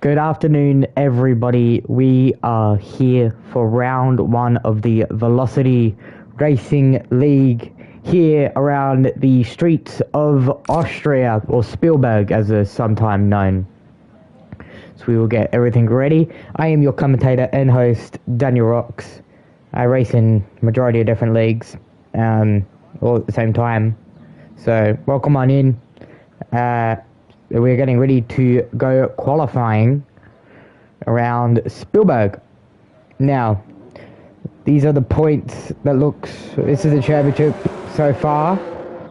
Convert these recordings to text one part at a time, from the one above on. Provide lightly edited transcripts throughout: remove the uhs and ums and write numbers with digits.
Good afternoon, everybody. We are here for round one of the Velocity Racing League here around the streets of Austria, or Spielberg as is sometimes known. So we will get everything ready. I am your commentator and host, Daniel Rocks. I race in majority of different leagues, all at the same time. So welcome on in. We're getting ready to go qualifying around Spielberg. Now, these are the points that this is the championship so far.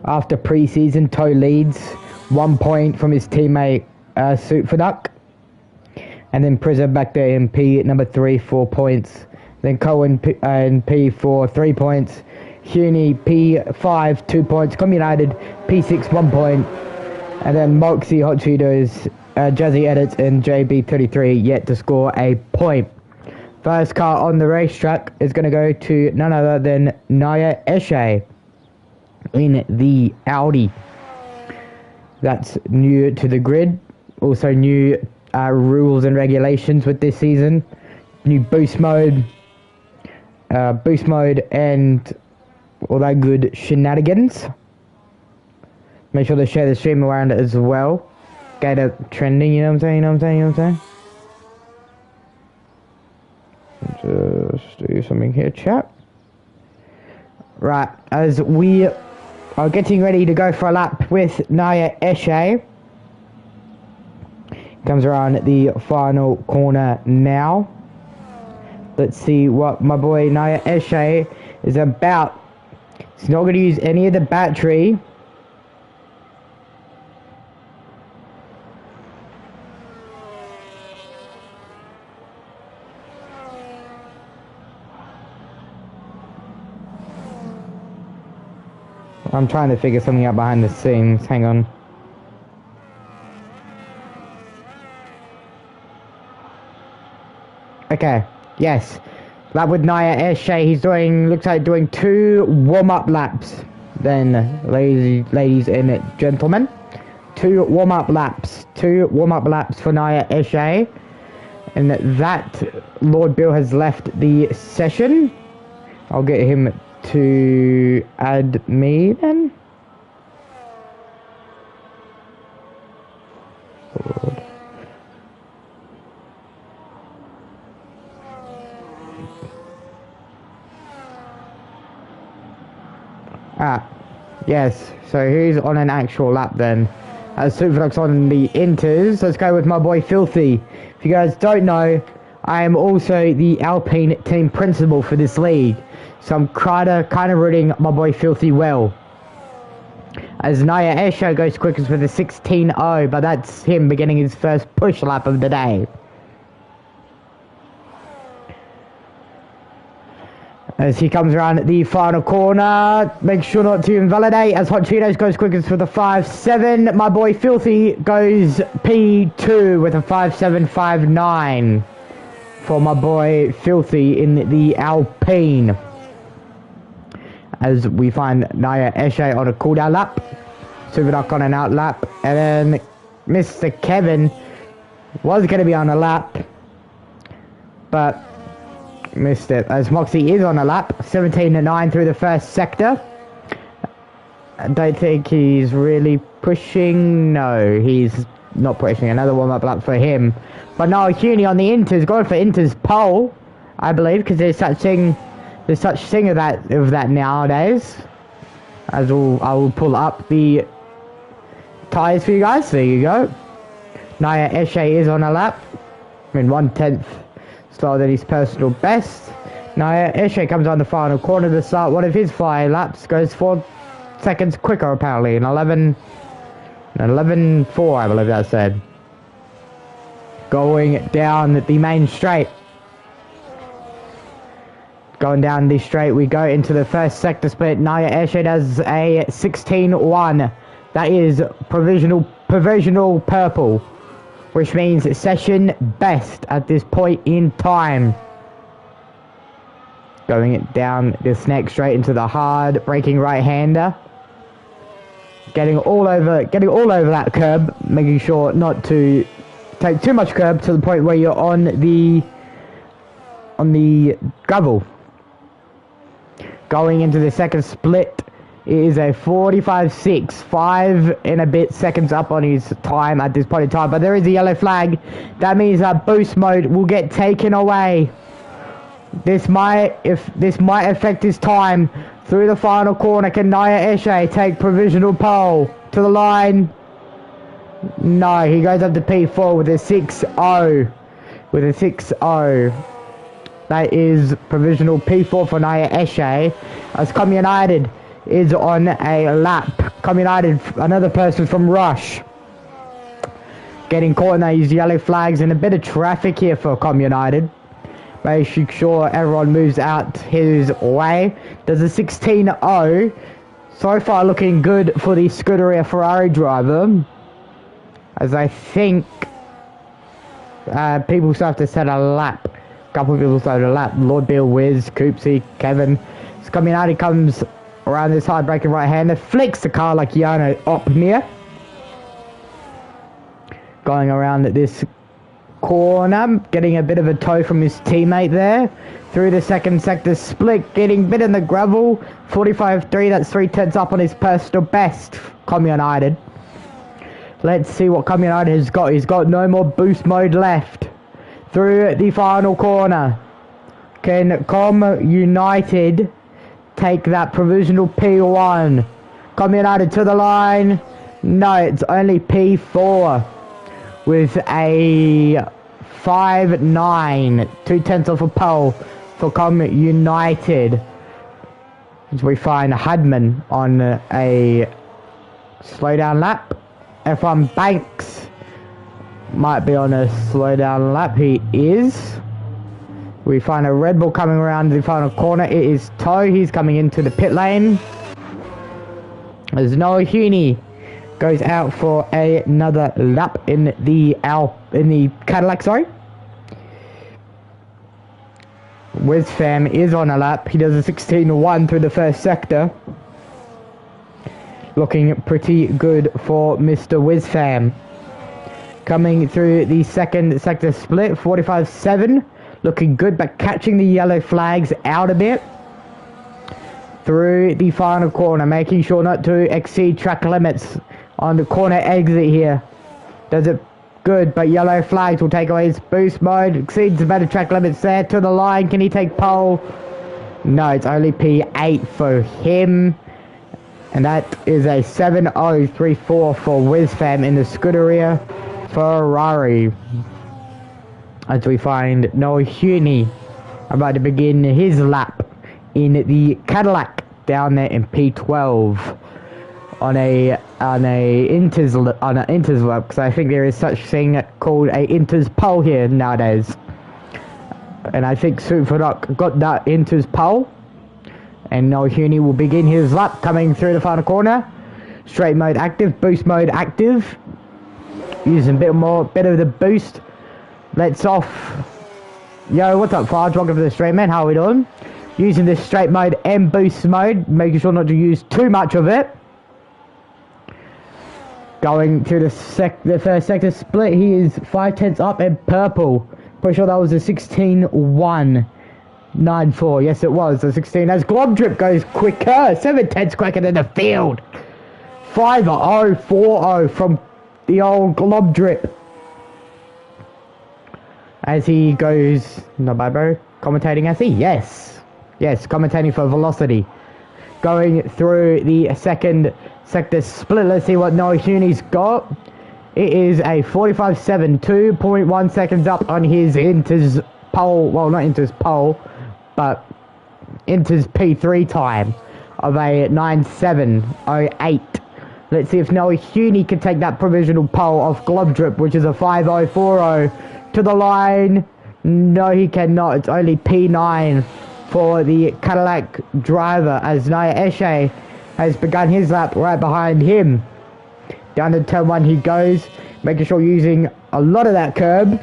After pre-season, Toe leads 1 point from his teammate Suitfaduck. And then Prison back there in P number 3, 4 points. Then Cohen and P 4, 3 points. Huni P5, 2 points. United P6, 1 point. And then Moxie, Hot Cheetos, Jazzy Edits, and JB33 yet to score a point. First car on the racetrack is going to go to none other than Naya Eshe in the Audi. That's new to the grid. Also new rules and regulations with this season. New boost mode, and all that good shenanigans. Make sure to share the stream around it as well. Get it trending, you know what I'm saying? Just do something here, chat. Right, as we are getting ready to go for a lap with Naya Eshe. Comes around the final corner now. Let's see what my boy Naya Eshe is about. He's not going to use any of the battery. I'm trying to figure something out behind the scenes. Hang on. Okay. Yes. Lap with Naya Eshe. He's looks like doing 2 warm-up laps. Then, ladies and gentlemen, 2 warm-up laps. 2 warm-up laps for Naya Eshe. And that Lord Bill has left the session. I'll get him to add me then. Yes, so who's on an actual lap then? As Superfox on the inters, let's go with my boy Filthy. If you guys don't know, I am also the Alpine team principal for this league. So I'm kind of rooting my boy Filthy well. As Naya Eshe goes quickest with a 16.0, but that's him beginning his first push lap of the day. As he comes around the final corner, make sure not to invalidate as Hot Cheetos goes quickest with a 5.7. My boy Filthy goes P2 with a 5.759 for my boy Filthy in the Alpine. As we find Naya Eshe on a cooldown lap, Superduck on an out lap, and then Mr. Kevin was going to be on a lap, but missed it, as Moxie is on a lap, 17.9 through the first sector. I don't think he's really pushing. No, he's not pushing. Another warm-up lap for him. But now Huni on the Inters, going for Inters pole, I believe, because there's such thing of that nowadays. I will pull up the tyres for you guys. There you go. Naya Eshe is on a lap. I mean, 1/10 slower than his personal best. Naya Eshe comes on the final corner to start one of his 5 laps. Goes 4 seconds quicker apparently. An 11.4, I believe that said. Going down the main straight. Going down this straight, we go into the first sector split. Naya Eshe does a 16.1. That is provisional purple, which means session best at this point in time. Going it down this next straight into the hard braking right-hander. Getting all over that curb, making sure not to take too much curb to the point where you're on the gravel. Going into the second split, it is a 45.6, 5 and a bit seconds up on his time at this point in time. But there is a yellow flag. That means that boost mode will get taken away. This might affect his time through the final corner. Can Naya Eshe take provisional pole to the line? No, he goes up to P4 with a 6-0. With a 6-0. That is provisional P4 for Naya Eshe. As Com United is on a lap. Com United, another person from Rush, getting caught in these yellow flags and a bit of traffic here for Com United. Making sure everyone moves out his way. There's a 16-0. So far looking good for the Scuderia Ferrari driver. As I think people still have to set a lap. A couple of people still have a lap. Lord Bill, Wiz, Coopsy, Kevin. So coming out, he comes around this hard braking right hander. Flicks the car like Yano Opmir. Going around this corner, getting a bit of a tow from his teammate there. Through the second sector split, getting bit in the gravel. 45.3, that's 3/10 up on his personal best. Com United. Let's see what Com United has got. He's got no more boost mode left. Through the final corner. Can Com United take that provisional P1? Com United to the line. No, it's only P4. With a 5.9, 2/10 off a pole for Com United. As we find Hudman on a slowdown lap. F1 Banks might be on a slowdown lap. He is. We find a Red Bull coming around the final corner. It is Toe. He's coming into the pit lane. There's Noah Huney. Goes out for another lap in the Cadillac, sorry. Wizfam is on a lap. He does a 16-1 through the first sector. Looking pretty good for Mr. Wizfam. Coming through the second sector split, 45.7. Looking good, but catching the yellow flags out a bit. Through the final corner, making sure not to exceed track limits. On the corner exit here. Does it good, but yellow flags will take away his boost mode. Exceeds the better track limits there. To the line, can he take pole? No, it's only P8 for him. And that is a 7.034 for Wizfam in the Scuderia Ferrari. As we find Noah Huney about to begin his lap in the Cadillac down there in P12. On a Inters lap, because I think there is such thing called a Inters pole here nowadays, and I think Superdoc got that Inters pole, and Noah Huney will begin his lap coming through the final corner. Straight mode active, boost mode active, using a bit of the boost. Let's off. Yo, what's up, Farge? Welcome to the stream, man. How are we doing? Using this straight mode and boost mode, making sure not to use too much of it. Going to the first sector split, he is 5/10 up in purple. Pretty sure that was a 16.194. Yes, it was a 16. As Glob Drip goes quicker, 7/10 quicker than the field. 5.040 from the old Glob Drip. As he goes, no bad bro, commentating as he, yes, commentating for Velocity. Going through the second sector split, let's see what Noah Huney's got. It is a 45.7, 2.1 seconds up on his Inters pole, well not Inters pole, but Inters P3 time of a 9.708. Let's see if Noah Huney can take that provisional pole off Glob Drip, which is a 5.040 to the line. No, he cannot. It's only P9 for the Cadillac driver, as Naya Eshe has begun his lap right behind him. Down to turn 1 he goes, making sure using a lot of that curb.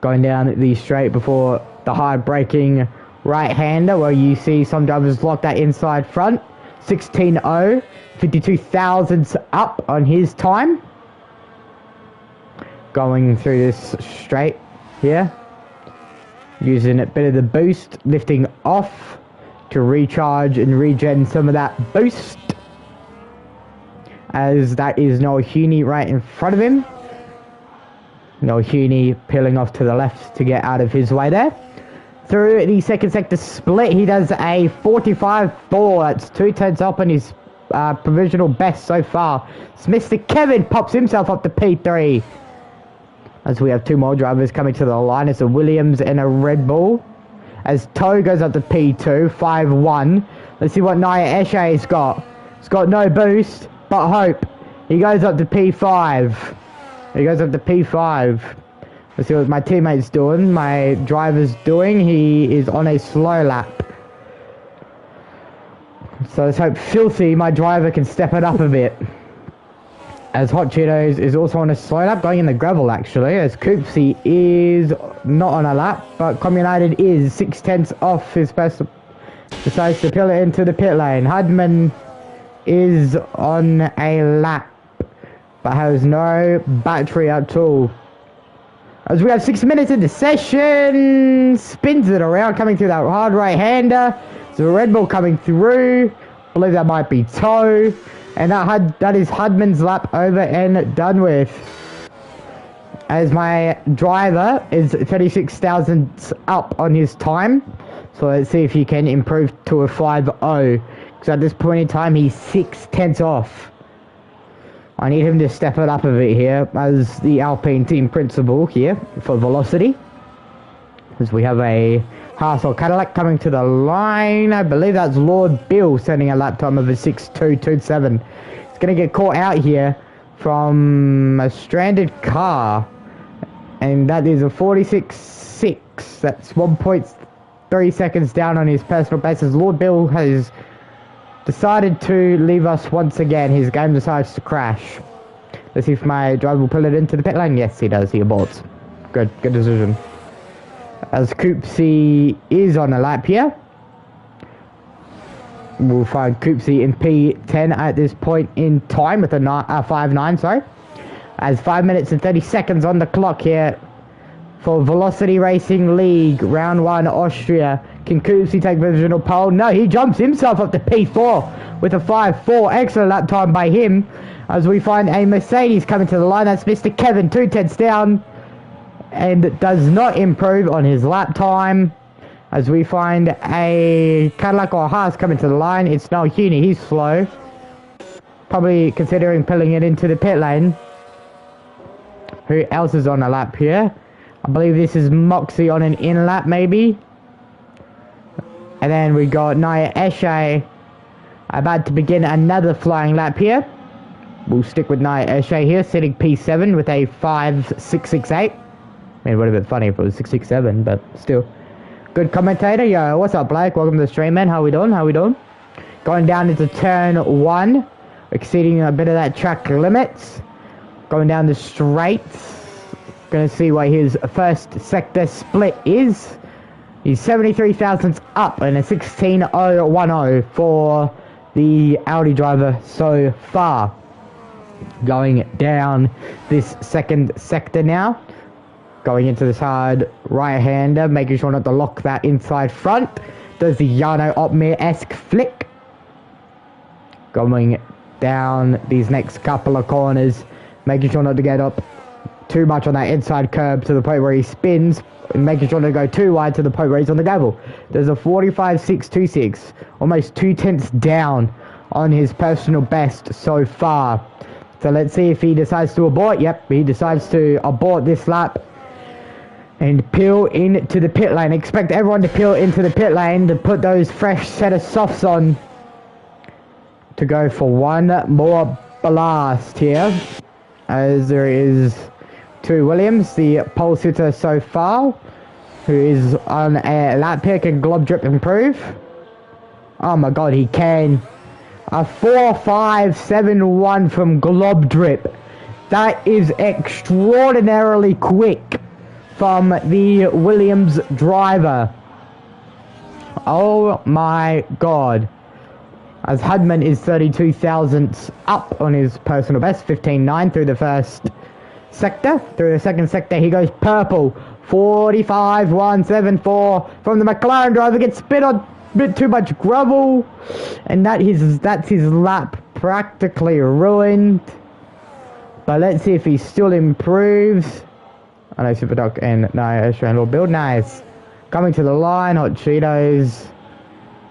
Going down the straight before the hard braking right-hander, where you see some drivers lock that inside front. 16.0, 52 thousandths up on his time. going through this straight here. Using a bit of the boost, lifting off to recharge and regen some of that boost. As that is Noah Heaney right in front of him. Noah Heaney peeling off to the left to get out of his way there. Through the second sector split, he does a 45.4. That's 2/10 up on his provisional best so far. Mr. Kevin pops himself up to P3. As we have two more drivers coming to the line. It's a Williams and a Red Bull. As Toe goes up to P2, 5-1. Let's see what Naya Eshe's got. He's got no boost, but hope. He goes up to P5. He goes up to P5. Let's see what my teammate's doing. My driver's doing. He is on a slow lap. So let's hope Filthy, my driver, can step it up a bit. As Hot Cheetos is also on a slow lap, going in the gravel actually. As Coopsy is not on a lap, but Communited is 6/10 off his best. Decides to peel it into the pit lane. Hudman is on a lap, but has no battery at all. As we have 6 minutes in the session, spins it around, coming through that hard right-hander. So Red Bull coming through. I believe that might be Toe. And that is Hudman's lap over and done with. As my driver is 36,000 up on his time. So let's see if he can improve to a 5.0. Because at this point in time, he's 6/10 off. I need him to step it up a bit here as the Alpine team principal here for velocity. As we have a Haas or Cadillac coming to the line. I believe that's Lord Bill sending a lap time of a 6.227. He's going to get caught out here from a stranded car. And that is a 46.6. That's 1.3 seconds down on his personal best. As Lord Bill has decided to leave us once again. His game decides to crash. Let's see if my driver will pull it into the pit lane. Yes, he does. He aborts. Good decision. As Coopsy is on a lap here. We'll find Coopsy in P10 at this point in time with a 5.9, sorry. As 5 minutes and 30 seconds on the clock here for Velocity Racing League, round 1, Austria. Can Coopsy take provisional pole? No, he jumps himself up to P4 with a 5.4. Excellent lap time by him. As we find a Mercedes coming to the line. That's Mr. Kevin, 2/10 down. And does not improve on his lap time. As we find a Cadillac or Haas coming to the line. It's Noel Heaney, he's slow. Probably considering pulling it into the pit lane. Who else is on a lap here? I believe this is Moxie on an in lap maybe. And then we got Naya Eshe about to begin another flying lap here. We'll stick with Naya Eshe here, sitting P7 with a 5.668. I mean, it would have been funny if it was 667, but still. Good commentator. Yo, what's up, Blake? Welcome to the stream, man. How we doing? Going down into turn 1. Exceeding a bit of that track limits. Going down the straights. Gonna see what his first sector split is. He's 73 thousandths up and a 16.010 for the Audi driver so far. Going down this second sector now. Going into this hard right-hander, making sure not to lock that inside front. Does the Yano Opmir-esque flick. Going down these next couple of corners, making sure not to get up too much on that inside curb to the point where he spins, and making sure not to go too wide to the point where he's on the gravel. There's a 45.626, almost 2/10 down on his personal best so far. So let's see if he decides to abort. Yep, he decides to abort this lap and peel into the pit lane. Expect everyone to peel into the pit lane to put those fresh set of softs on to go for one more blast here. As there is two Williams, the pole sitter so far, who is on a lap here. Can Glob Drip improve? Oh my god, he can. A 4.571 from Glob Drip. That is extraordinarily quick from the Williams driver. Oh my god. As Hudman is 32 thousandths up on his personal best, 15.9 through the first sector. Through the second sector, he goes purple. 45.174 from the McLaren driver. Gets spit on a bit too much gravel. And that's his lap practically ruined. But let's see if he still improves. I know Superdoc and no, Australian Law Build. Nice. Coming to the line, Hot Cheetos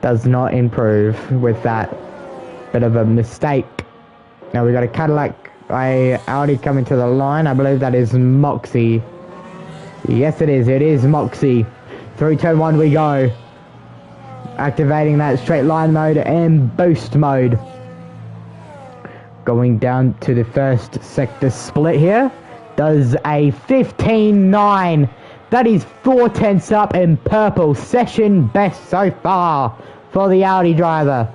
does not improve with that bit of a mistake. Now we got a Cadillac, Audi coming to the line. I believe that is Moxie. Yes, it is Moxie. Through turn 1 we go. Activating that straight line mode and boost mode. Going down to the first sector split here. Does a 15.9. That is 0.4 up in purple. Session best so far for the Audi driver.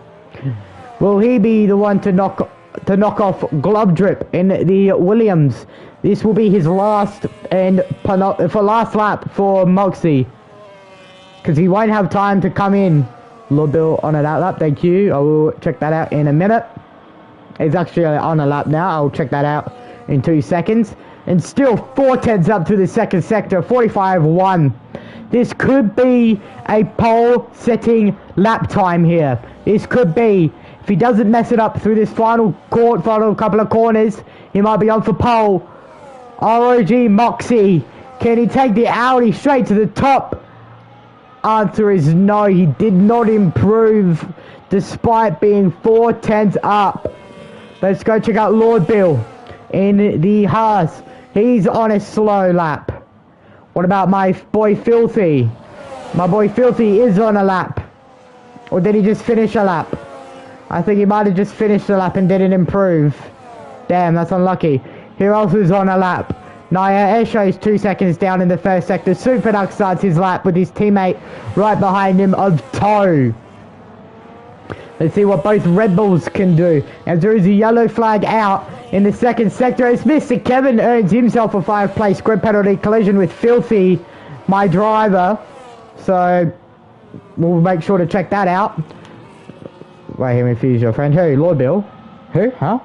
Will he be the one to knock off Glove Drip in the Williams? This will be his last and for last lap for Moxie, because he won't have time to come in. Lord Bill on a lap, thank you. I will check that out in a minute. He's actually on a lap now. I'll check that out in 2 seconds. And still 0.4 up to the second sector, 45.1. This could be a pole setting lap time here. This could be. If he doesn't mess it up through this final couple of corners, he might be on for pole. ROG Moxie, can he take the Audi straight to the top? Answer is no, he did not improve despite being 0.4 up. Let's go check out Lord Bill in the Haas. He's on a slow lap. What about my boy Filthy? My boy Filthy is on a lap. Or did he just finish a lap? I think he might have just finished a lap and didn't improve. Damn, that's unlucky. Who else is on a lap? Naya Esho is 2 seconds down in the first sector. Superduck starts his lap with his teammate right behind him of Toe. Let's see what both Red Bulls can do. As there is a yellow flag out in the second sector, as Mr. Kevin earns himself a 5-place grid penalty collision with Filthy, my driver. So we'll make sure to check that out. Wait, him infuse your friend. Who? Lord Bill? Who? Huh?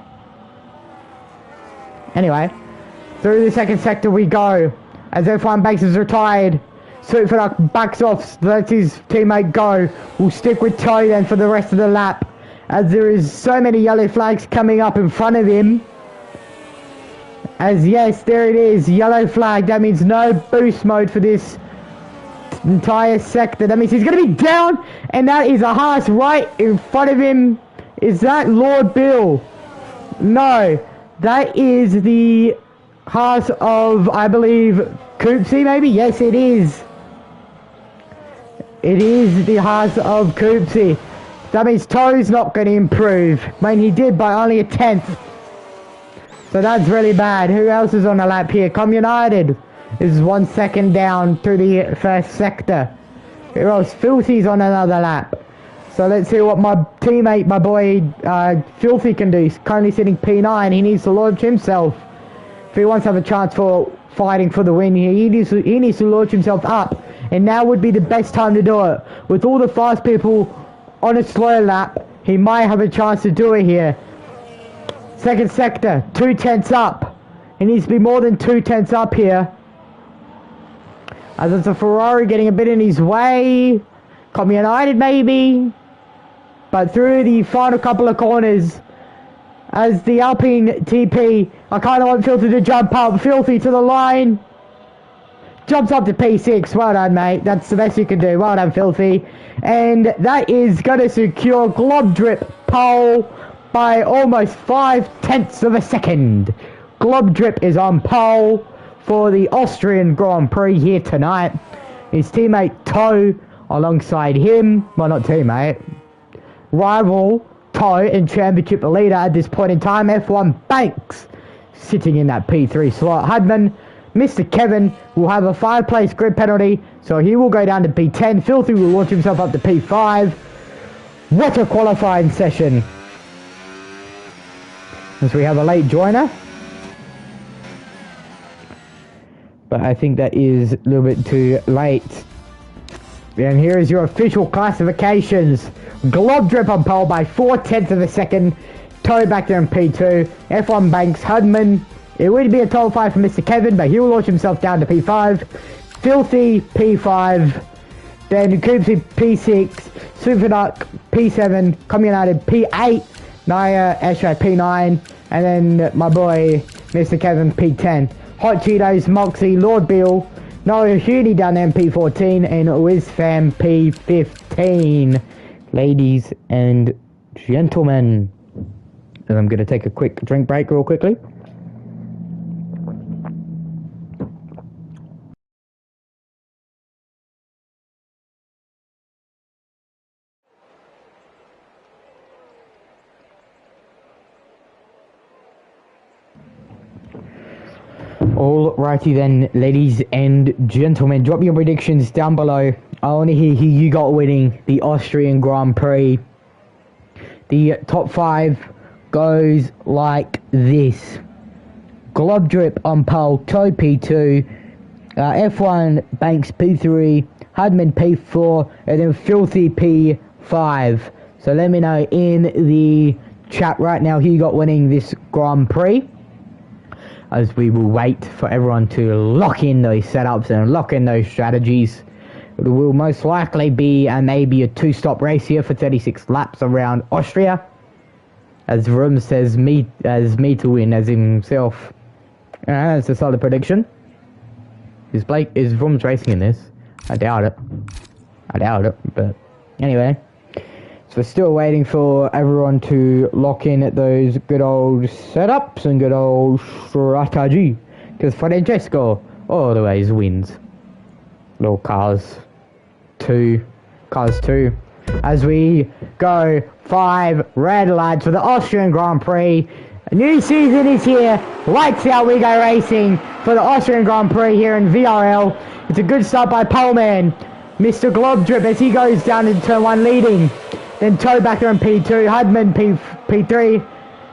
Anyway, through the second sector we go. As F1 Banks is retired, Superduck backs off, lets his teammate go. We'll stick with Toe then for the rest of the lap, as there is so many yellow flags coming up in front of him. As yes, there it is, yellow flag. That means no boost mode for this entire sector. That means he's going to be down, and that is a Haas right in front of him. Is that Lord Bill? No, that is the Haas of, I believe, Coopsy maybe? Yes, it is. It is the Haas of Coopsy. That means Toe's not going to improve. I mean, he did by only a 10th. So that's really bad. Who else is on the lap here? Com United is 1 second down through the first sector. Who else? Filthy's on another lap. So let's see what my teammate, my boy Filthy can do. He's currently sitting P9. He needs to launch himself. If he wants to have a chance for fighting for the win here, he needs to launch himself up. And now would be the best time to do it. With all the fast people on a slow lap, he might have a chance to do it here. Second sector, 0.2 up. He needs to be more than 0.2 up here. As it's a Ferrari getting a bit in his way. Com United maybe. But through the final couple of corners, as the Alpine TP, I kind of want Filthy to jump up. Filthy to the line. Jumps up to P6. Well done, mate. That's the best you can do. Well done, Filthy. And that is going to secure Glove Drip pole by almost 0.5 of a second. Glove Drip is on pole for the Austrian Grand Prix here tonight. His teammate Toe alongside him. Well, not teammate. Rival Toe and championship leader at this point in time. F1 Banks sitting in that P3 slot. Hudman, Mr. Kevin will have a 5-place grid penalty, so he will go down to P10. Filthy will launch himself up to P5. What a qualifying session. As we have a late joiner. But I think that is a little bit too late. And here is your official classifications. Glove Drip on pole by 0.4 of a second. Toe back there in P2. F1 Banks, Hudman It would be a top 5 for Mr. Kevin, but he will launch himself down to P5. Filthy P5. Then Coopsy P6. Superduck P7. Communited P8. Naya Esha P9. And then my boy, Mr. Kevin P10. Hot Cheetos, Moxie, Lord Bill. Noah Huni down there in P14. And WizFam P15. Ladies and gentlemen. And I'm going to take a quick drink break real quickly. Alrighty then, ladies and gentlemen, drop your predictions down below. I want to hear who you got winning the Austrian Grand Prix. The top 5 goes like this. Glob Drip on pole, Toe P2, F1 Banks P3, Hudman P4, and then Filthy P5. So let me know in the chat right now who you got winning this Grand Prix, as we will wait for everyone to lock in those setups and lock in those strategies. It will most likely be maybe a 2-stop race here for 36 laps around Austria, as Vroom says me to win as himself. That's a solid prediction. Is Vroom's racing in this? I doubt it, but anyway. So still waiting for everyone to lock in at those good old setups and good old strategy. Because Francesco always wins. Little Cars 2. As we go 5 red lights for the Austrian Grand Prix. A new season is here. Lights out, we go racing for the Austrian Grand Prix here in VRL. It's a good start by Poleman. Mr. Globdrip as he goes down into turn 1 leading. Then Toe back there in P2, Hudman P3,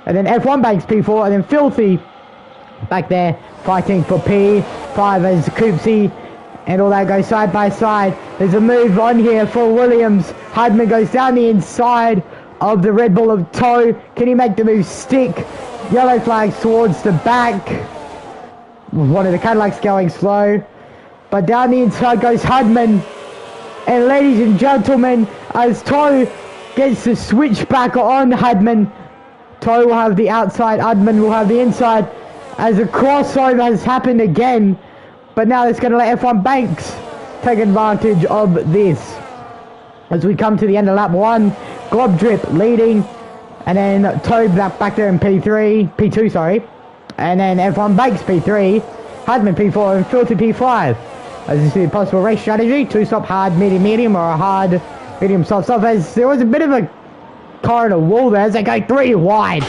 and then F1 Banks P4, and then Filthy back there fighting for P5 as Coopsy and all that goes side by side. There's a move on here for Williams. Hudman goes down the inside of the Red Bull of Toe. Can he make the move stick? Yellow flags towards the back. One of the Cadillacs going slow. But down the inside goes Hudman. And ladies and gentlemen, as Toe gets the switch back on Hudman, Toe will have the outside, Hudman will have the inside, as a crossover has happened again. But now it's going to let F1 Banks take advantage of this. As we come to the end of lap 1, Globdrip leading, and then Toe back there in P2, sorry. And then F1 Banks P3, Hudman P4, and Filter P5. As you see, possible race strategy, 2-stop hard, medium, or a hard, medium, soft. As there was a bit of a car in a wall there as they go 3 wide.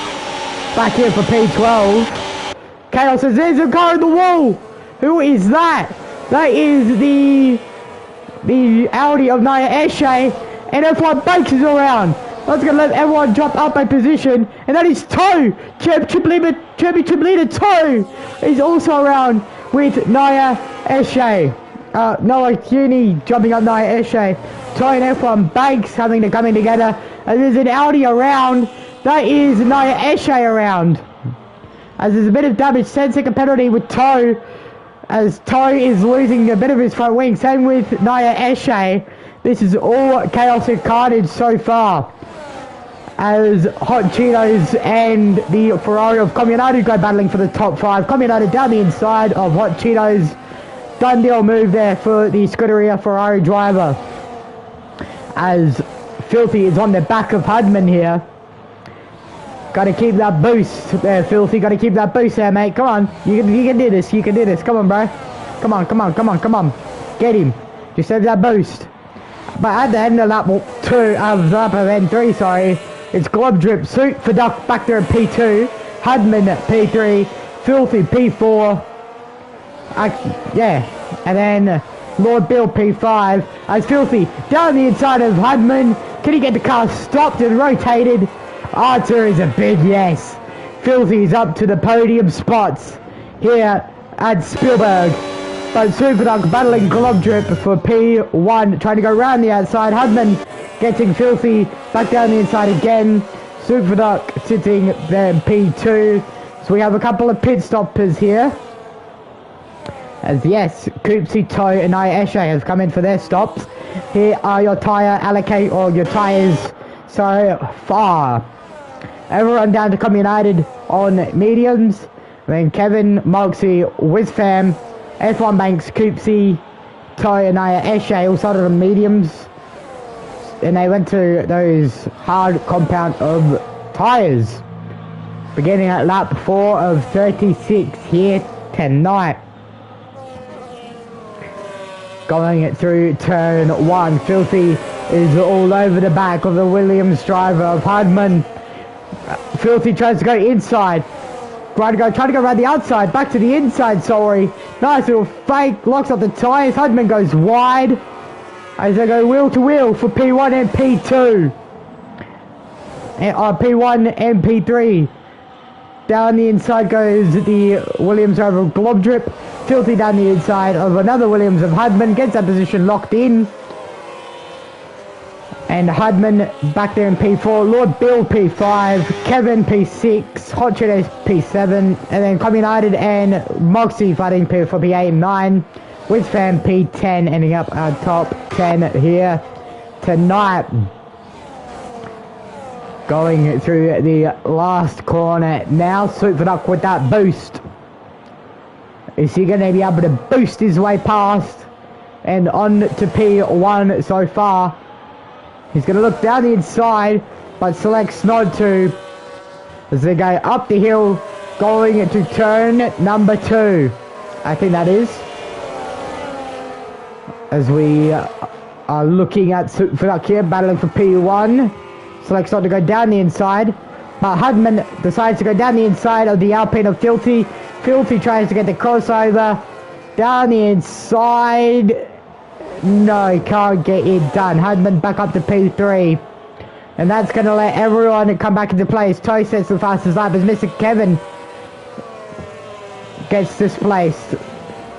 Back here for P12. Chaos says, there's a car in the wall! Who is that? That is the Audi of Naya Eshe, and F1 Banks is around. That's going to let everyone drop up a position, and that is Toe. Championship leader Toe is also around with Naya Eshe. Noah Cuny jumping up Naya Eshe. Toe and F1 Banks coming together. And there's an Audi around. That is Naya Eshe around. As there's a bit of damage, 10-second penalty with Toe, as Toe is losing a bit of his front wing. Same with Naya Eshe. This is all chaotic carnage so far, as Hot Cheetos and the Ferrari of Communado go battling for the top 5. Communado down the inside of Hot Cheetos. Done deal move there for the Scuderia Ferrari driver, as Filthy is on the back of Hudman here. Gotta keep that boost there, Filthy. Gotta keep that boost there, mate. Come on. You can do this. You can do this. Come on, bro. Come on. Get him. Just have that boost. But at the end of lap 2, lap of N3, sorry, it's Globdrip, Suit for Duck back there at P2, Hudman at P3, Filthy P4, and then Lord Bill P5, as Filthy down the inside of Hudman. Can he get the car stopped and rotated? Answer is a big yes. Filthy is up to the podium spots here at Spielberg. But Superdog battling Globdrip for P1, trying to go around the outside. Hudman getting Filthy back down the inside again. Superdog sitting there in P2. So we have a couple of pit stoppers here. As yes, Coopsy, Toe and Eshe have come in for their stops. Here are your tyre allocate or your tyres so far. Everyone down to Come United on mediums. Then Kevin, Moxie, Wizfam, F1 Banks, Coopsy, Toe and Eshe all started on mediums. And they went to those hard compound of tyres. Beginning at lap 4 of 36 here tonight. Going through turn 1, Filthy is all over the back of the Williams driver of Hudman. Filthy tries to go inside. Trying to go around the outside, back to the inside, sorry. Nice little fake, locks up the tyres. Hudman goes wide as they go wheel to wheel for P1 and P2. P1 and P3. Down the inside goes the Williams driver of Globdrip. Filthy down the inside of another Williams of Hudman. Gets that position locked in. And Hudman back there in P4. Lord Bill P5. Kevin P6. Hot Cheetos P7. And then Come United and Moxie fighting for P8 and 9. Wizfam P10 ending up our top 10 here tonight. Going through the last corner now. Superduck with that boost. Is he going to be able to boost his way past and on to P1 so far? He's going to look down the inside, but selects not to as they go up the hill, going to turn number 2. I think that is. As we are looking at Superduck here, battling for P1. Selects not to go down the inside, but Hudman decides to go down the inside of the Alpine of Filthy. Filthy tries to get the crossover down the inside. No, he can't get it done. Hudman back up to P3. And that's going to let everyone come back into place. Toe sets the fastest lap as Mr. Kevin gets displaced.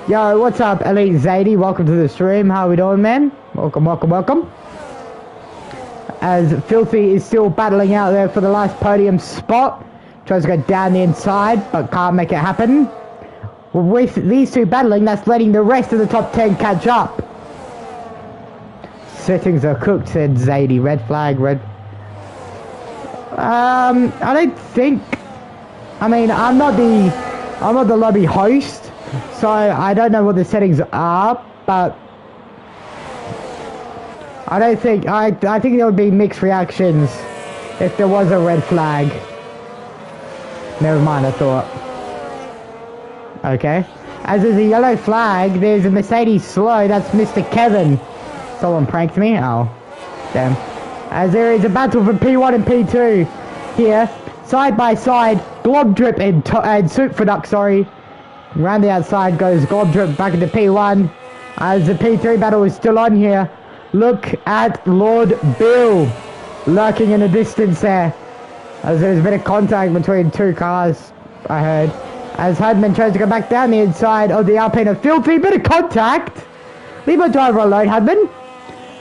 Yo, what's up, Elite Zadie? Welcome to the stream. How are we doing, man? Welcome. As Filthy is still battling out there for the last podium spot. Tries to go down the inside, but can't make it happen. With these two battling, that's letting the rest of the top 10 catch up. Settings are cooked, said Zadie. Red flag, red. I don't think... I mean, I'm not the lobby host, so I don't know what the settings are, but... I don't think, I think there would be mixed reactions if there was a red flag. Never mind, I thought. Okay. As there's a yellow flag, there's a Mercedes slow, that's Mr. Kevin. Someone pranked me? Oh, damn. As there is a battle for P1 and P2 here. Side by side, Globdrip and Superduck, sorry. Round the outside goes Globdrip back into P1. As the P3 battle is still on here. Look at Lord Bill lurking in the distance there. As there's a bit of contact between two cars, I heard. As Hudman tries to go back down the inside of the Alpine of Filthy. Bit of contact. Leave my driver alone, Hudman.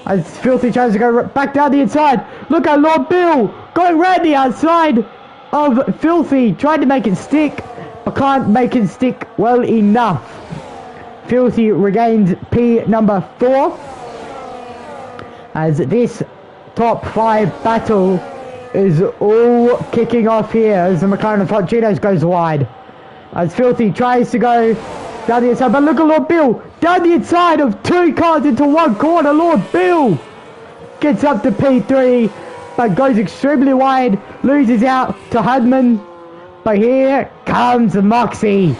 As Filthy tries to go back down the inside. Look at Lord Bill going round the outside of Filthy. Trying to make it stick, but can't make it stick well enough. Filthy regains P number 4. As this top 5 battle is all kicking off here as the McLaren of Hot Cheetos goes wide. As Filthy tries to go down the inside, but look at Lord Bill down the inside of 2 cars into 1 corner. Lord Bill gets up to P3, but goes extremely wide, loses out to Hudman. But here comes Moxie.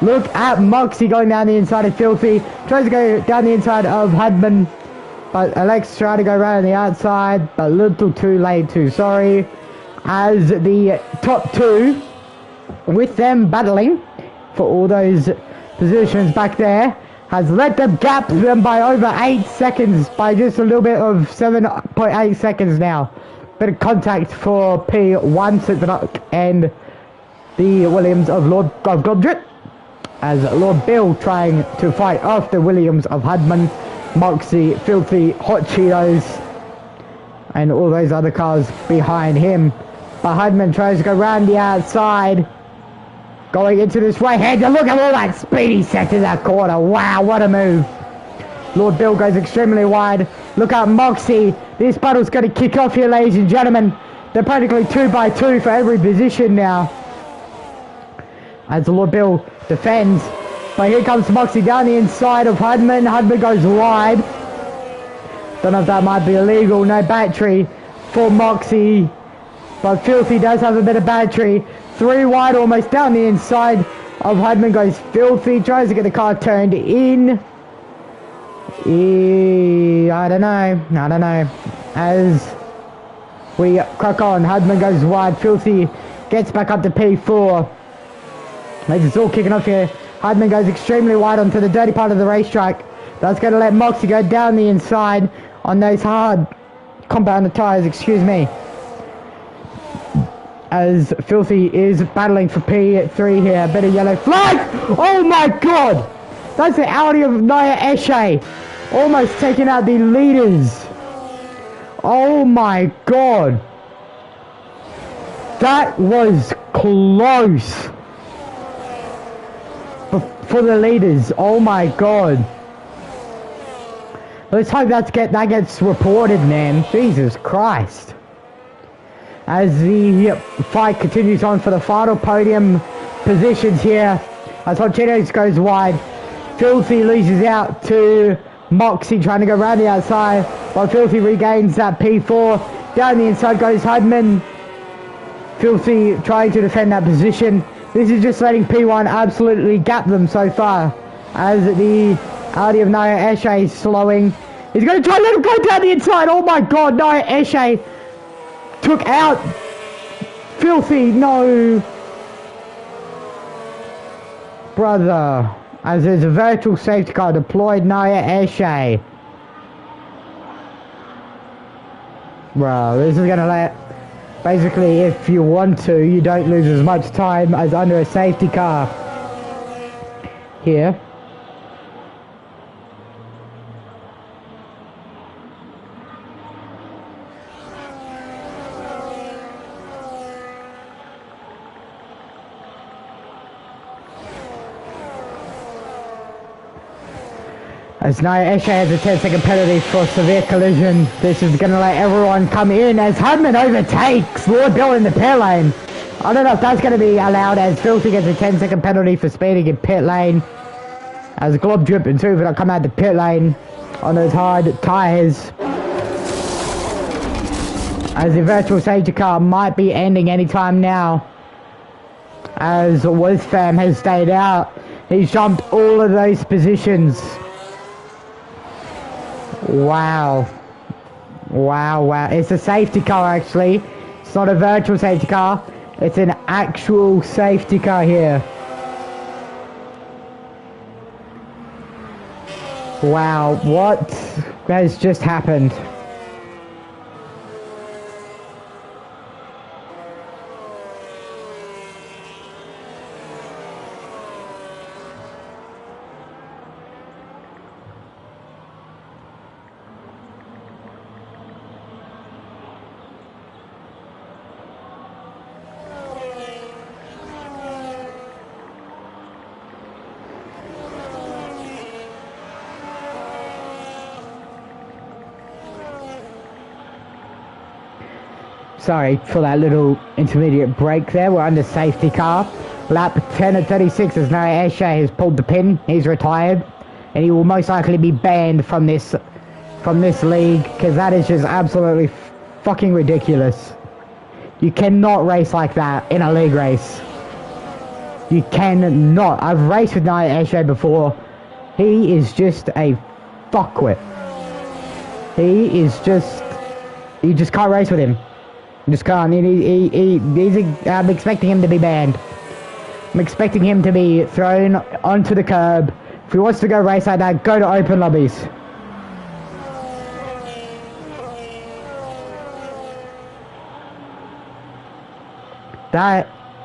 Look at Moxie going down the inside of Filthy, tries to go down the inside of Hudman. But Alex tried to go around the outside, but a little too late too, sorry. As the top 2, with them battling for all those positions back there, has let them gap them by over 8 seconds, by just a little bit of 7.8 seconds now. Bit of contact for P1 Superduck and the Williams of Lord Godric, as Lord Bill trying to fight off the Williams of Hudman. Moxie, Filthy, Hot Cheetos, and all those other cars behind him. But Hudman tries to go round the outside Going into this right hand. Look at all that speed he set in that corner. Wow, what a move. Lord Bill goes extremely wide. Look at Moxie. This battle's going to kick off here, ladies and gentlemen. They're practically 2-by-2 for every position now. As Lord Bill defends. But here comes Moxie down the inside of Hudman. Hudman goes wide. Don't know if that might be illegal. No battery for Moxie. But Filthy does have a bit of battery. 3 wide almost down the inside of Hudman goes Filthy. Tries to get the car turned in. I don't know. As we crack on, Hudman goes wide. Filthy gets back up to P4. It's all kicking off here. Hudman goes extremely wide onto the dirty part of the racetrack. That's going to let Moxie go down the inside on those hard compounded tyres, excuse me. As Filthy is battling for P3 here. A bit of yellow flag. Oh my god! That's the Audi of Naya Eshe. Almost taking out the leaders. Oh my god. That was close. For the leaders. Oh my god. Let's hope that gets reported, man. Jesus Christ. As the fight continues on for the final podium positions here. As Honchinos goes wide. Filthy loses out to Moxie trying to go around the outside. While Filthy regains that P4. Down the inside goes Hudman. Filthy trying to defend that position. This is just letting P1 absolutely gap them so far. As the Audi of Naya Eshe is slowing. He's going to try and let him go down the inside. Oh my god, Naya Eshe took out Filthy. No. Brother. As there's a virtual safety car deployed, Naya Eshe. Bro, this is going to let... Basically, if you want to, you don't lose as much time as under a safety car. Here. As Naya Eshe has a 10-second penalty for severe collision, this is going to let everyone come in as Hudman overtakes Lord Bill in the pit lane. I don't know if that's going to be allowed as Filthy gets a 10-second penalty for speeding in pit lane. As Glob Drip and Tuva come out the pit lane on those hard tyres. As the virtual safety car might be ending anytime now. As Wizfam has stayed out. He's jumped all of those positions. Wow. It's a safety car actually. It's not a virtual safety car. It's an actual safety car here. Wow, what has just happened? Sorry for that little intermediate break there. We're under safety car. Lap 10 at 36 as Naya Eshe has pulled the pin. He's retired. And he will most likely be banned from this league. Because that is just absolutely fucking ridiculous. You cannot race like that in a league race. You cannot. I've raced with Naya Eshe before. He is just a fuckwit. You just can't race with him. Just can't. I'm expecting him to be banned. I'm expecting him to be thrown onto the curb. If he wants to go race like that, go to open lobbies.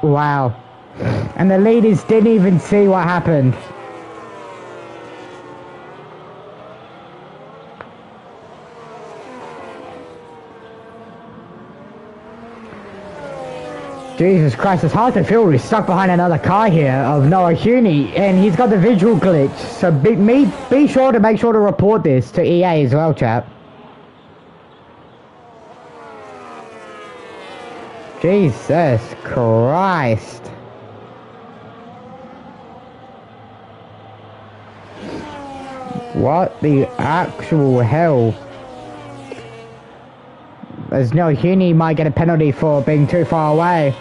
Wow. And the leaders didn't even see what happened. Jesus Christ, it's hard to feel we're stuck behind another car here of Noah Huni, and he's got the visual glitch. So be sure to make sure to report this to EA as well, chap. Jesus Christ. What the actual hell? As Noah Huni might get a penalty for being too far away.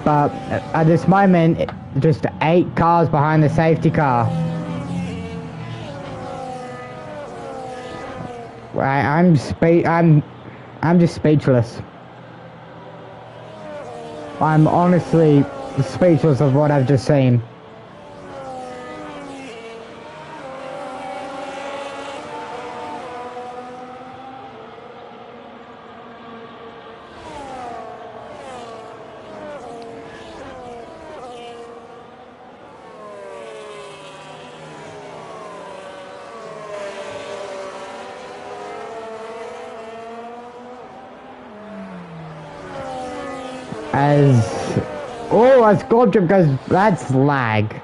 But at this moment, just 8 cars behind the safety car. I'm just speechless. I'm honestly speechless of what I've just seen. As Globtrip goes, that's lag.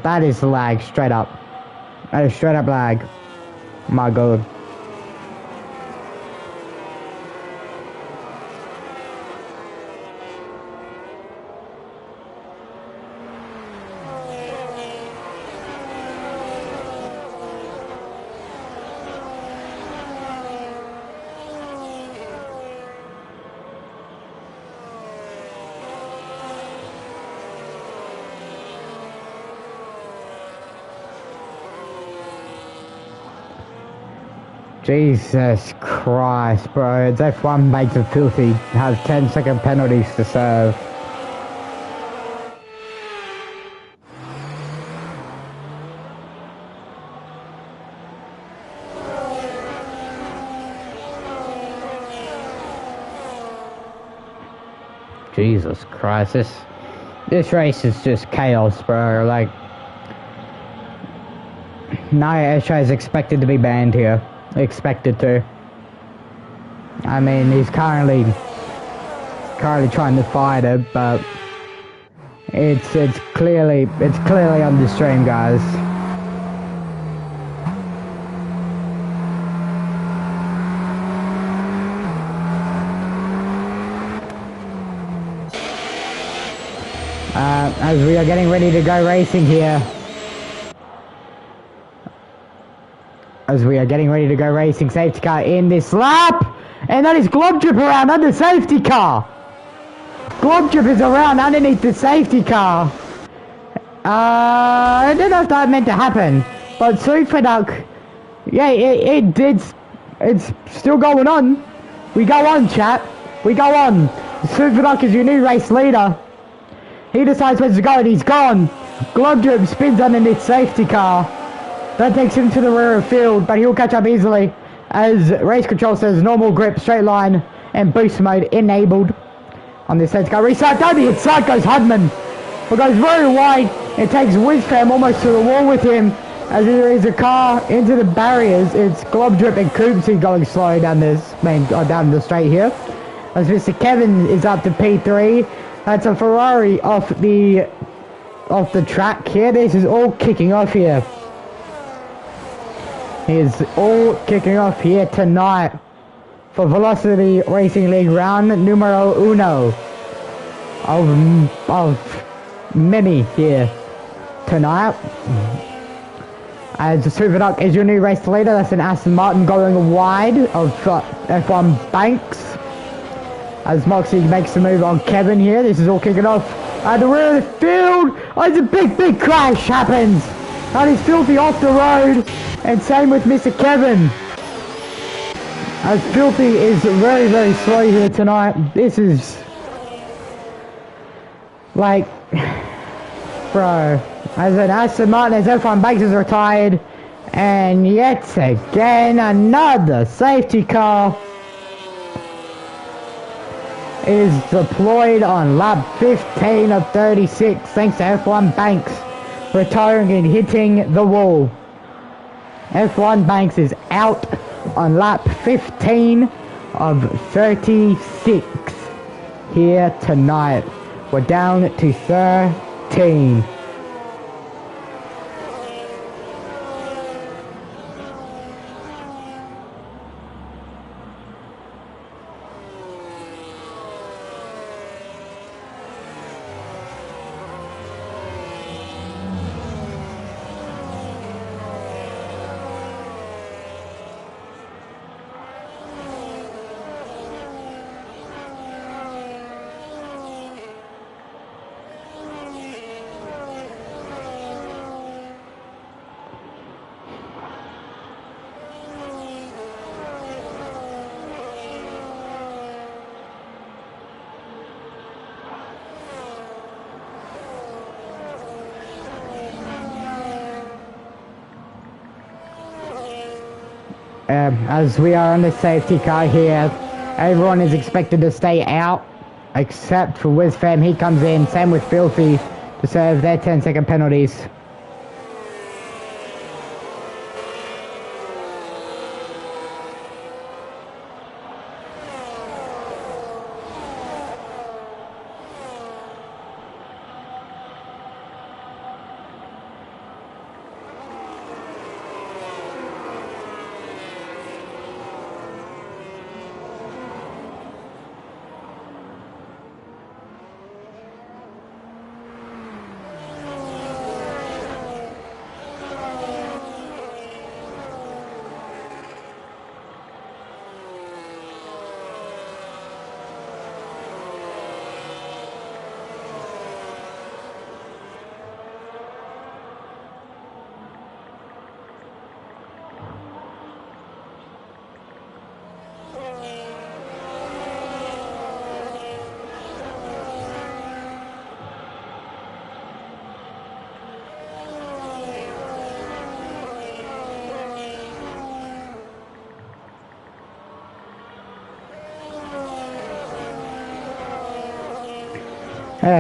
That is lag, straight up. That is straight up lag. My God. Jesus Christ, bro. It's F1 makes it filthy. Has 10-second penalties to serve. Jesus Christ, this race is just chaos, bro. Like, Nia Esha is expected to be banned here. Expected to. I mean, he's currently trying to fight it, but it's clearly on the stream, guys. As we are getting ready to go racing here. Safety car in this lap, and that is Globtrip around under safety car. Globtrip is around underneath the safety car. I don't know if that meant to happen, but Superduck, yeah, it's still going on. We go on, chat. We go on. Superduck is your new race leader. He decides where to go, and he's gone. Globtrip spins underneath safety car. That takes him to the rear of field, but he'll catch up easily as race control says normal grip, straight line, and boost mode enabled on this safety car. Restart, down the inside goes Hudman. It goes very wide. It takes Wizfam almost to the wall with him as there is a car into the barriers. It's Globtrip and Coopsy going slow down this down the straight here. As Mr. Kevin is up to P3. That's a Ferrari off the track here. This is all kicking off here. Is all kicking off here tonight for Velocity Racing League round numero uno of many here tonight. As the Superduck is your new race leader. That's an Aston Martin going wide of F1 Banks. As Moxie makes the move on Kevin here. This is all kicking off at the rear of the field. Oh, it's a big crash happens. That is Filthy off the road. And same with Mr. Kevin. As Filthy is very slow here tonight. This is like, bro. As an Aston Martin, as F1 Banks is retired. And yet again, another safety car is deployed on lap 15 of 36. Thanks to F1 Banks retiring and hitting the wall. F1 Banks is out on lap 15 of 36 here tonight. We're down to 13. As we are on the safety car here, everyone is expected to stay out, except for WizFam. He comes in, same with Filthy, to serve their 10-second penalties.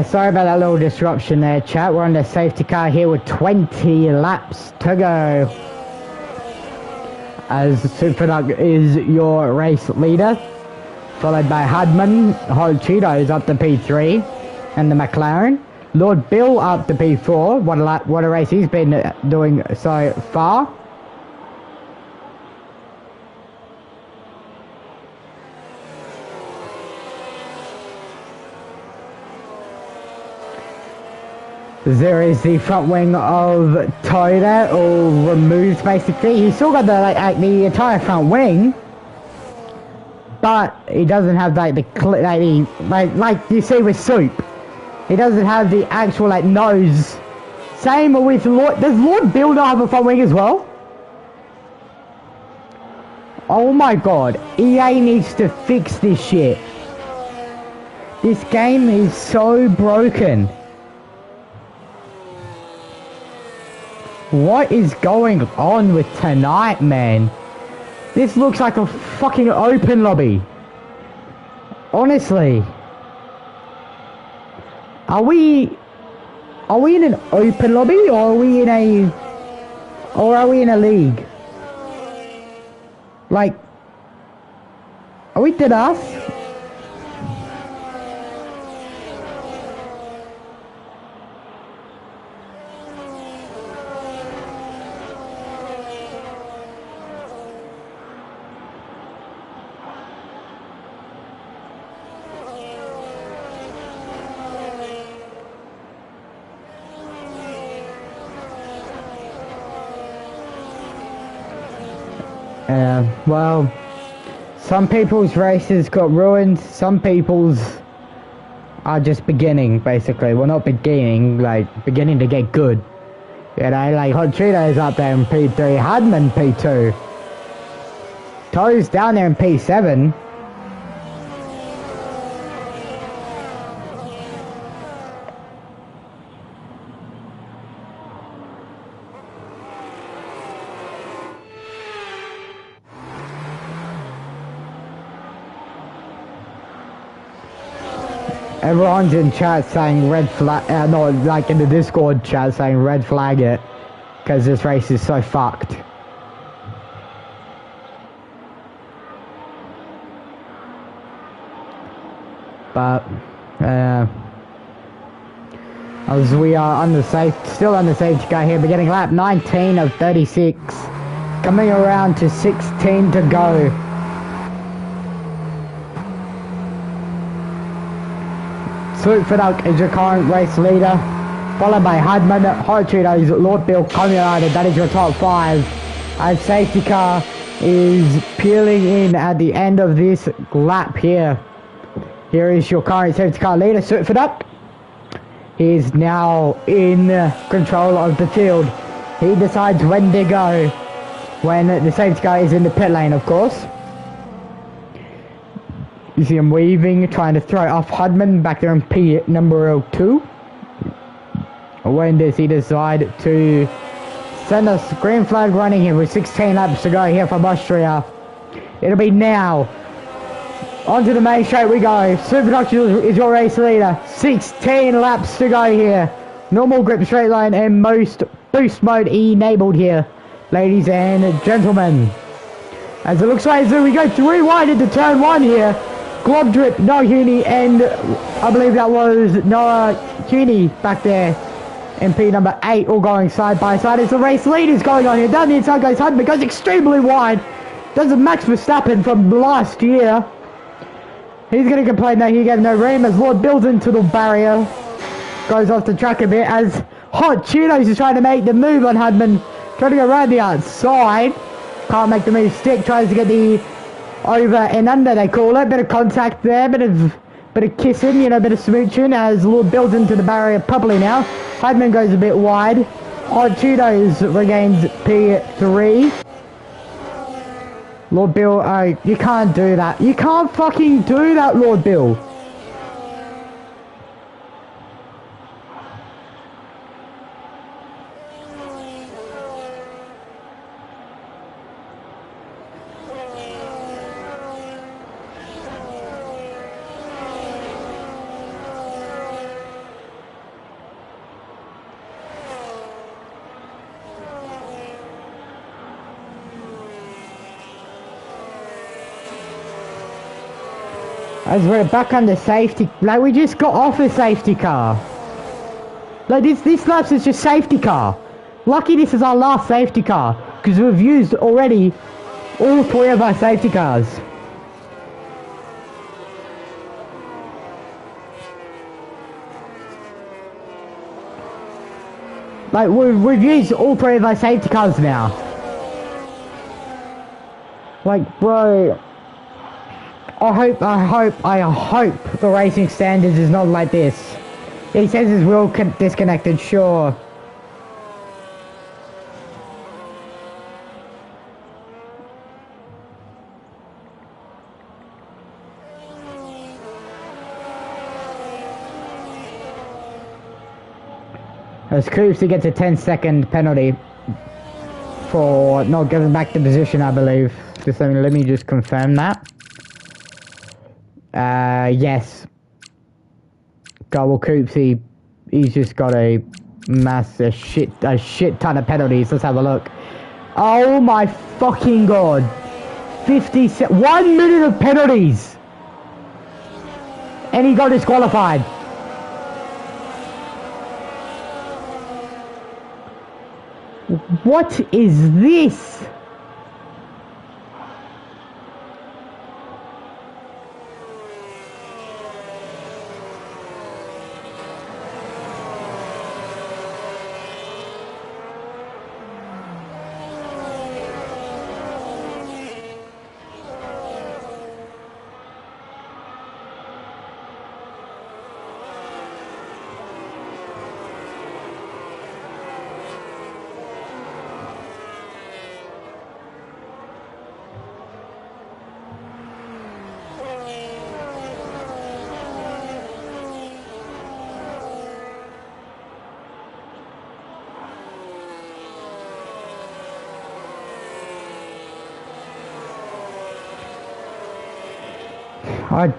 Sorry about that little disruption there, chat. We're on the safety car here with 20 laps to go. As Superdog is your race leader, followed by Hudman. Hot Cheetos up to P3, and the McLaren. Lord Bill up to P4. What a race he's been doing so far. There is the front wing of Toyota, all removed basically. He's still got the entire front wing, but he doesn't have like you see with Soup. He doesn't have the actual nose. Same with Lord. Does Lord Bill not have a front wing as well? Oh my god, EA needs to fix this shit. This game is so broken. What is going on with tonight, man? This looks like a fucking open lobby. Honestly. Are we in an open lobby, or are we in a league? Like, are we dead ass? Well, some people's races got ruined, some people's are just beginning, basically. Well, not beginning, beginning to get good. You know, Hot Cheetos up there in P3, Hudman P2. Toes down there in P7. Everyone's in chat saying red flag, no, like in the Discord chat saying red flag it, because this race is so fucked. but as we are still on the safety car here, beginning lap 19 of 36, coming around to 16 to go. Swoop for Duck is your current race leader, followed by Hudman, Hot Cheetos, Lord Bill, United. That is your top 5. As safety car is peeling in at the end of this lap here. Here is your current safety car leader, Swoop for Duck. He is now in control of the field. He decides when to go, when the safety car is in the pit lane, of course. You see him weaving, trying to throw off Hudman back there in P number 2. When does he decide to send us green flag running here with 16 laps to go here from Austria? It'll be now. Onto the main straight we go. Superduction is your race leader. 16 laps to go here. Normal grip straight line and most boost mode enabled here, ladies and gentlemen. As it looks like as we go 3 wide into turn 1 here. Glob Drip, Noah Huni, and I believe that was Noah Huni back there. MP number 8 all going side by side as the race lead is going on here. Down the inside goes Hudman, goes extremely wide. Does a Max Verstappen from last year. He's going to complain that he gave no room as Lord builds into the barrier. Goes off the track a bit as Hot Cheetos is trying to make the move on Hudman. Trying to go around the outside. Can't make the move stick. Tries to get the over and under, they call it. Bit of contact there. Bit of kissing, you know, bit of smooching as Lord builds into the barrier properly now. Hudman goes a bit wide. Hot Cheetos regains P3. Lord Bill, oh, you can't do that. You can't fucking do that, Lord Bill. As we're back on the safety, like we just got off a safety car. Like this lap's is just safety car. Lucky this is our last safety car, because we've used already all 3 of our safety cars. Like we've used all 3 of our safety cars now. Like bro, I hope the racing standards is not like this. He says his wheel disconnected, sure. As Coopsy gets a 10-second penalty for not giving back the position, I believe. Just let me just confirm that. Yes. God, well, Coopsy, he's just got a shit ton of penalties. Let's have a look. Oh my fucking god. 1 minute of penalties. And he got disqualified. What is this?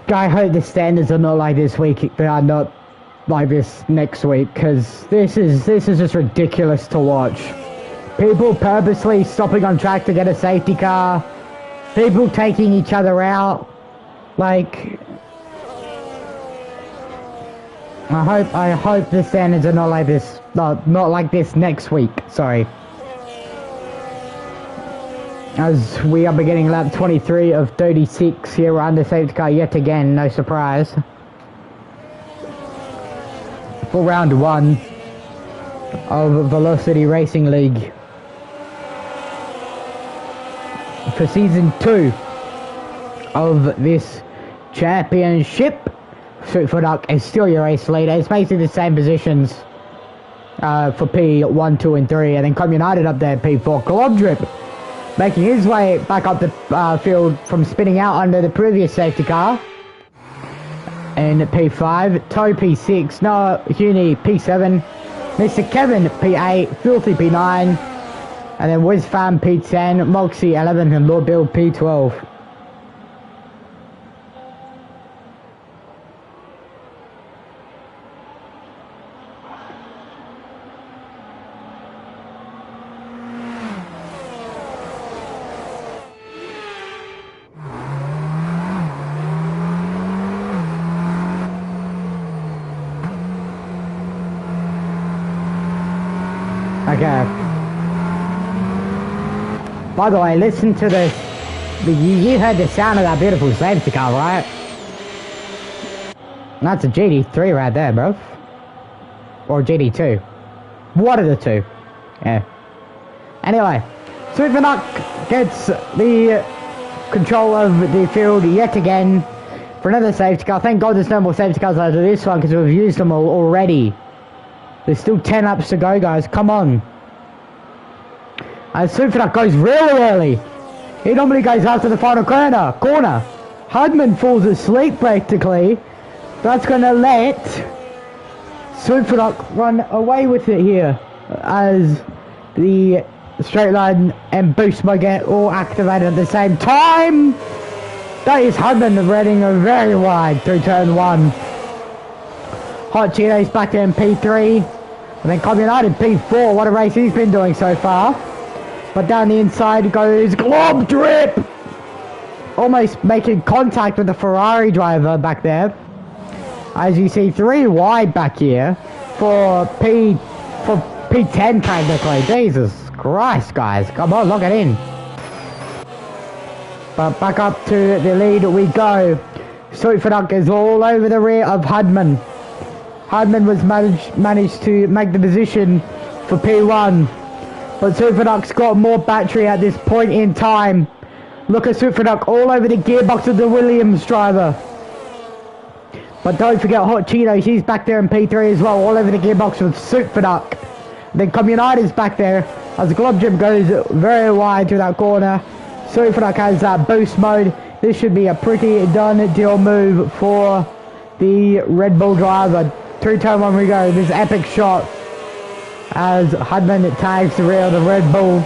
I hope the standards are not like this week, they are not like this next week, because this is just ridiculous to watch. People purposely stopping on track to get a safety car, people taking each other out, like, I hope the standards are not like this. Not like this next week. Sorry. As we are beginning lap 23 of 36 here, we're under safety car yet again. No surprise. For round 1 of Velocity Racing League. For season 2 of this championship. For Duck is still your race leader. It's basically the same positions for P1, 2 and 3, and then Com United up there P4. Globdrip making his way back up the field from spinning out under the previous safety car. And P5, Toe P6, Noah Huni P7, Mr. Kevin P8, Filthy P9, and then WizFam P10, Moxie 11 and Lord Bill P12. Okay. By the way, listen to this. You heard the sound of that beautiful safety car, right? That's a GD3 right there, bro. Or GD2. One of the two. Yeah. Anyway, Supernock gets the control of the field yet again for another safety car. Thank God there's no more safety cars after this one because we've used them all already. There's still 10 laps to go, guys. Come on. And Supernock goes really early. He normally goes after the final corner. Hudman falls asleep practically. That's going to let Supernock run away with it here. As the straight line and boost mode get all activated at the same time. That is Hudman running very wide through turn 1. Hot Cheetos back there in P3. And then Com United P4. What a race he's been doing so far. But down the inside goes Globdrip. Almost making contact with the Ferrari driver back there. As you see, 3 wide back here for P10 technically. Jesus Christ, guys. Come on, lock it in. But back up to the lead we go. Supernock is all over the rear of Hudman. Hudman was managed to make the position for P1. But Supernock's got more battery at this point in time. Look at Supernock all over the gearbox of the Williams driver. But don't forget Hot Cheetos, he's back there in P3 as well, all over the gearbox with Supernock. Then Com United's back there as Globdrip goes very wide to that corner. Supernock has that boost mode. This should be a pretty done deal move for the Red Bull driver. Through turn 1 we go, this epic shot as Hudman tags the rear of the Red Bull.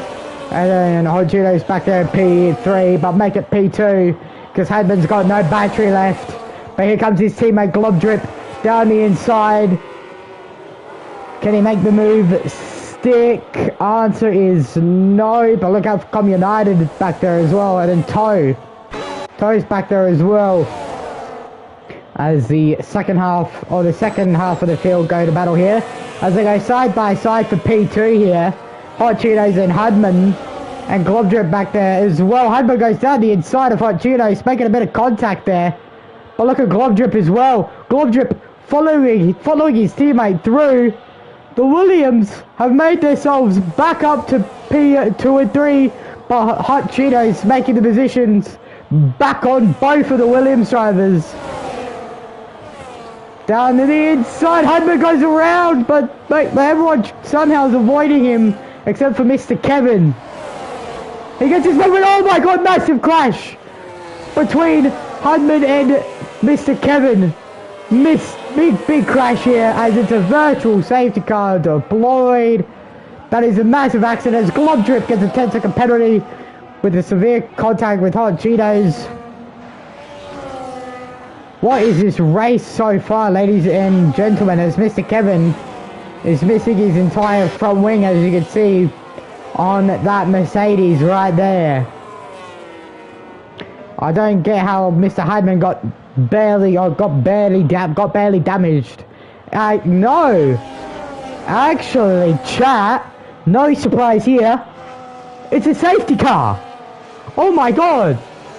And then Hot Cheetos back there at P3, but make it P2 because Hudman's got no battery left. But here comes his teammate Globdrip down the inside. Can he make the move stick? Answer is no, but look out for Com United back there as well. And then Toe's back there as well. As the second half of the field go to battle here. As they go side by side for P2 here. Hot Cheetos and Hudman. And Globdrip back there as well. Hudman goes down the inside of Hot Cheetos, making a bit of contact there. But look at Globdrip as well. Globdrip following his teammate through. The Williams have made themselves back up to P2 and 3. But Hot Cheetos making the positions back on both of the Williams drivers. Down to the inside, Hudman goes around, but everyone somehow is avoiding him, except for Mr. Kevin. He gets his moment, oh my god, massive crash between Hudman and Mr. Kevin. Big crash here, as it's a virtual safety car deployed. That is a massive accident as Globdrip gets a 10-second penalty with a severe contact with Hot Cheetos. What is this race so far, ladies and gentlemen, as Mr. Kevin is missing his entire front wing, as you can see on that Mercedes right there. I don't get how Mr. Hudman got barely damaged No! Actually, chat, no surprise here. It's a safety car! Oh my god!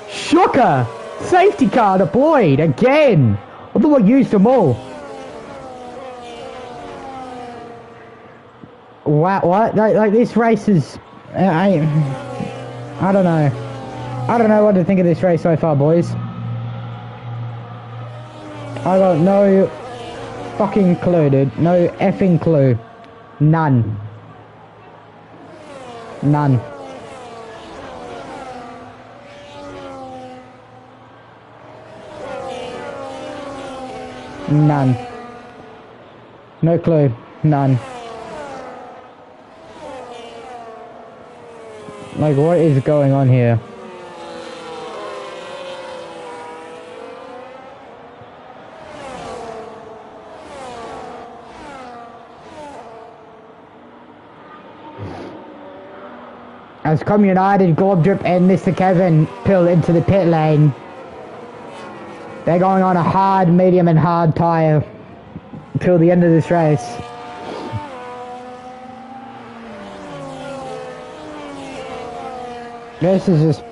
Shocker! Safety car deployed again! I thought I used them all. Wow, what? Like this race is... I don't know. I don't know what to think of this race so far, boys. I got no fucking clue, dude. No effing clue. None. None. None. No clue. None. Like, what is going on here? As Come United, Globdrip and Mr. Kevin pull into the pit lane. They're going on a hard, medium and hard tyre till the end of this race. This is just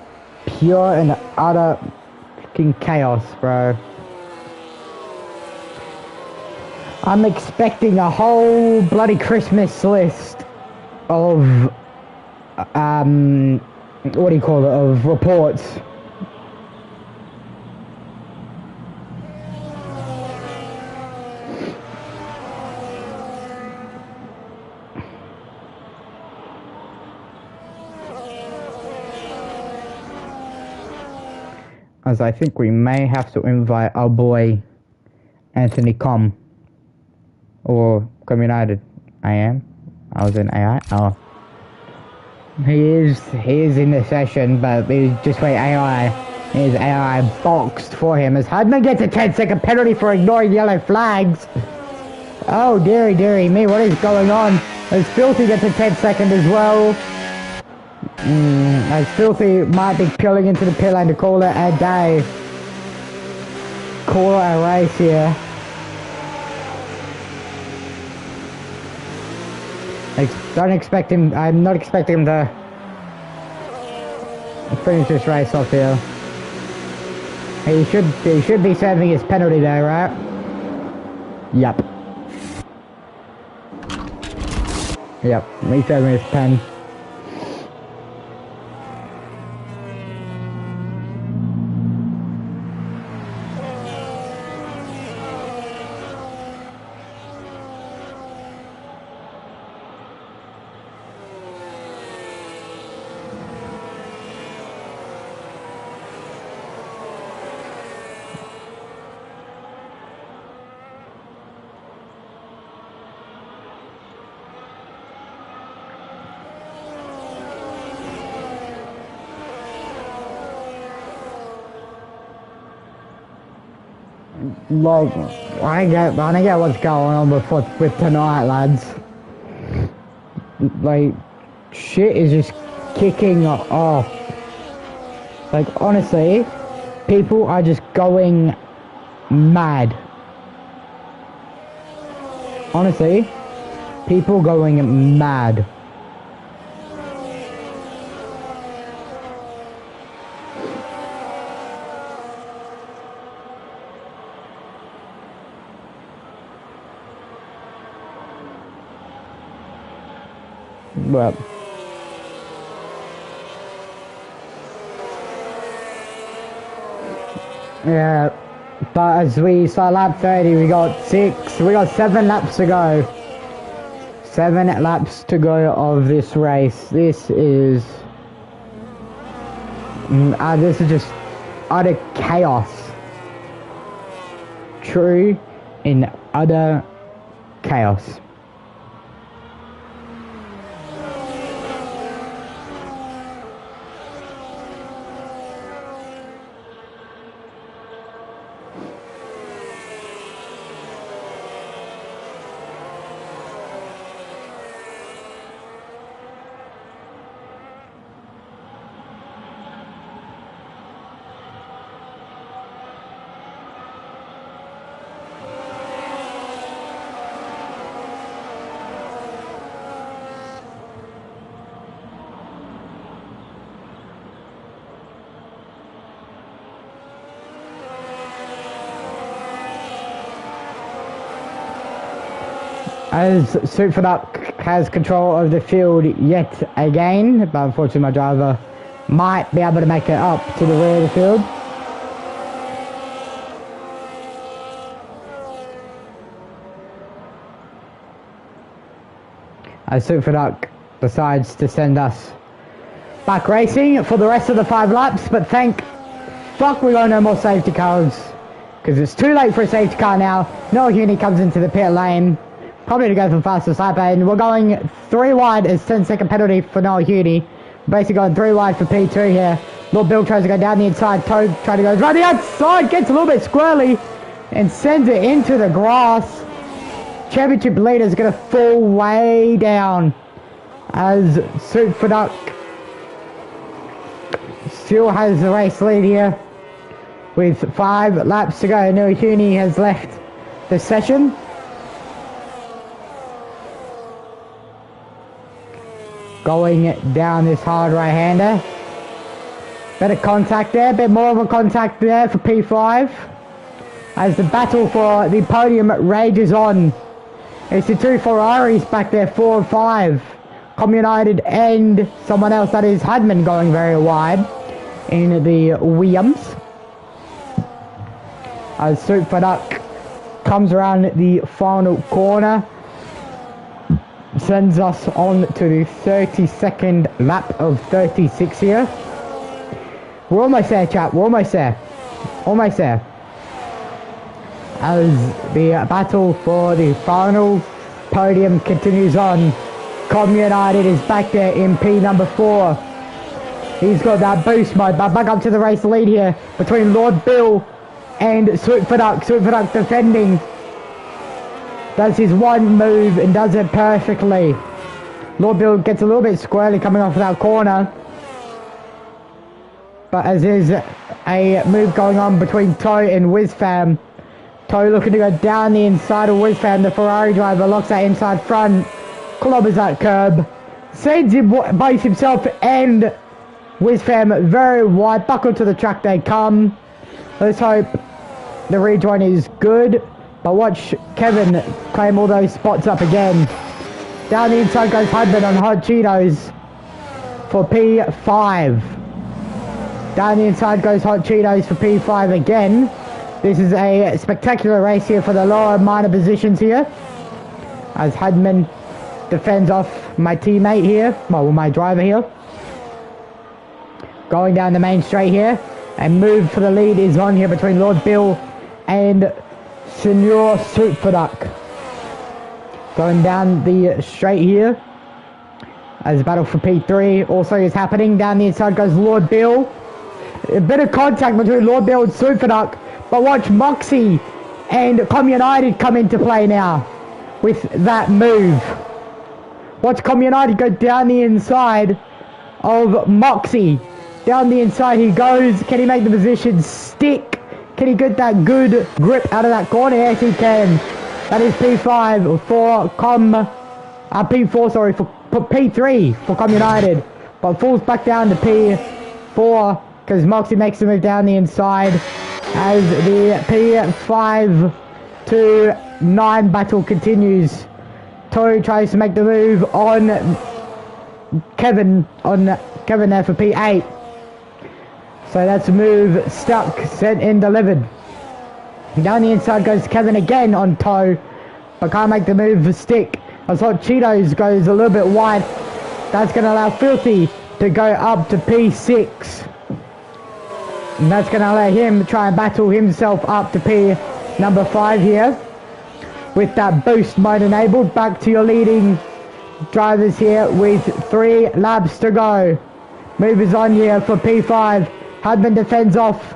pure and utter fucking chaos, bro. I'm expecting a whole bloody Christmas list of, what do you call it, of reports. As I think we may have to invite our boy Anthony Com or Come United. I was in AI. Oh, he is in the session, but he's just wait AI. His AI boxed for him as Hudman gets a 10-second penalty for ignoring yellow flags. Oh dearie me, what is going on? As Filthy gets a 10-second as well. As Filthy might be pulling into the pit lane to call it a day. Call it a race here. Don't expect him, I'm not expecting him to finish this race off here. He should be serving his penalty there, right? Yep. Yep, he's serving his pen. Like, I don't get what's going on with tonight, lads. Like, shit is just kicking off. Like, honestly, people are just going mad. Honestly, people going mad. But yeah, but as we start lap 30, we got 7 laps to go. 7 laps to go of this race. This is just utter chaos. True in utter chaos. As Super Duck has control of the field yet again, but unfortunately my driver might be able to make it up to the rear of the field. As Super Duck decides to send us back racing for the rest of the 5 laps, but thank fuck we got no more safety cars, because it's too late for a safety car now. Noah Huni comes into the pit lane, probably to go for fastest lap, and we're going 3 wide as 10-second penalty for Noah Huni. Basically going 3 wide for P2 here. Lord Bill tries to go down the inside, Toad trying to go right the outside, gets a little bit squirrely and sends it into the grass. Championship leader's going to fall way down as Super Duck still has the race lead here with 5 laps to go. Noah Huni has left the session. Going down this hard right-hander. Better contact there, a bit more of a contact there for P5. As the battle for the podium rages on. It's the 2 Ferraris back there, 4 and 5. Com United and someone else, that is Hudman, going very wide in the Williams. As Super Duck comes around the final corner. Sends us on to the 32nd lap of 36 here. We're almost there, chat. We're almost there. Almost there. As the battle for the final podium continues on. Com United is back there in P number 4. He's got that boost mode, but back up to the race lead here between Lord Bill and Super Duck. Super Duck defending. Does his one move and does it perfectly. Lord Bill gets a little bit squirrely coming off of that corner. But as there's a move going on between Toe and Wizfam. Toe looking to go down the inside of Wizfam. The Ferrari driver locks that inside front. Clobbers that curb. Sends him both himself and Wizfam very wide. Buckle to the track they come. Let's hope the rejoin is good. But watch Kevin claim all those spots up again. Down the inside goes Hudman on Hot Cheetos for P5. Down the inside goes Hot Cheetos for P5 again. This is a spectacular race here for the lower minor positions here. As Hudman defends off my teammate here, well, my driver here. Going down the main straight here. And move for the lead is on here between Lord Bill and Senor Super Duck. Going down the straight here. As battle for P3 also is happening. Down the inside goes Lord Bill. A bit of contact between Lord Bill and Super Duck. But watch Moxie and Com United come into play now with that move. Watch Com United go down the inside of Moxie. Down the inside he goes. Can he make the position stick? Can he get that good grip out of that corner? Yes, he can. That is P5 for P4, sorry, for P3 for Com United. But falls back down to P4 because Moxie makes the move down the inside as the P5 to 9 battle continues. Toe tries to make the move on Kevin there for P8. So that's a move stuck, sent in, delivered. Down the inside goes Kevin again on Toe, but can't make the move for stick. As Hot Cheetos goes a little bit wide. That's going to allow Filthy to go up to P6. And that's going to allow him to try and battle himself up to P number 5 here. With that boost mode enabled, back to your leading drivers here with 3 laps to go. Move is on here for P5. Hudman defends off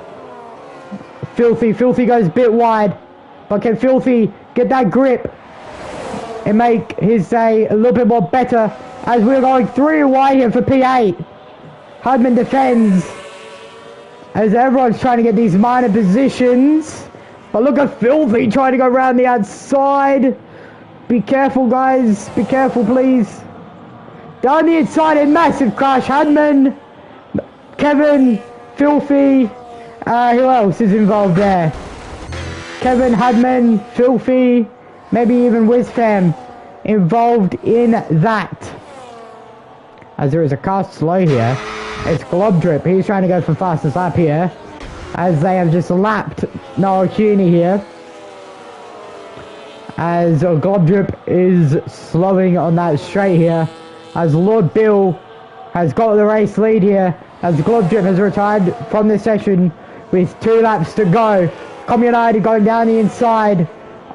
Filthy. Filthy goes a bit wide. But can Filthy get that grip and make his day a little bit more better as we're going 3 wide here for P8. Hudman defends as everyone's trying to get these minor positions. But look at Filthy trying to go around the outside. Be careful, guys. Be careful, please. Down the inside, a massive crash. Hudman, Kevin, Filthy. Who else is involved there? Kevin, Hudman, Filthy, maybe even Wizfam. involved in that. As there is a car slow here. It's Globdrip. He's trying to go for fastest lap here. As they have just lapped Noel Cuny here. As Globdrip is slowing on that straight here. As Lord Bill has got the race lead here. As Globdrip has retired from this session with 2 laps to go. United going down the inside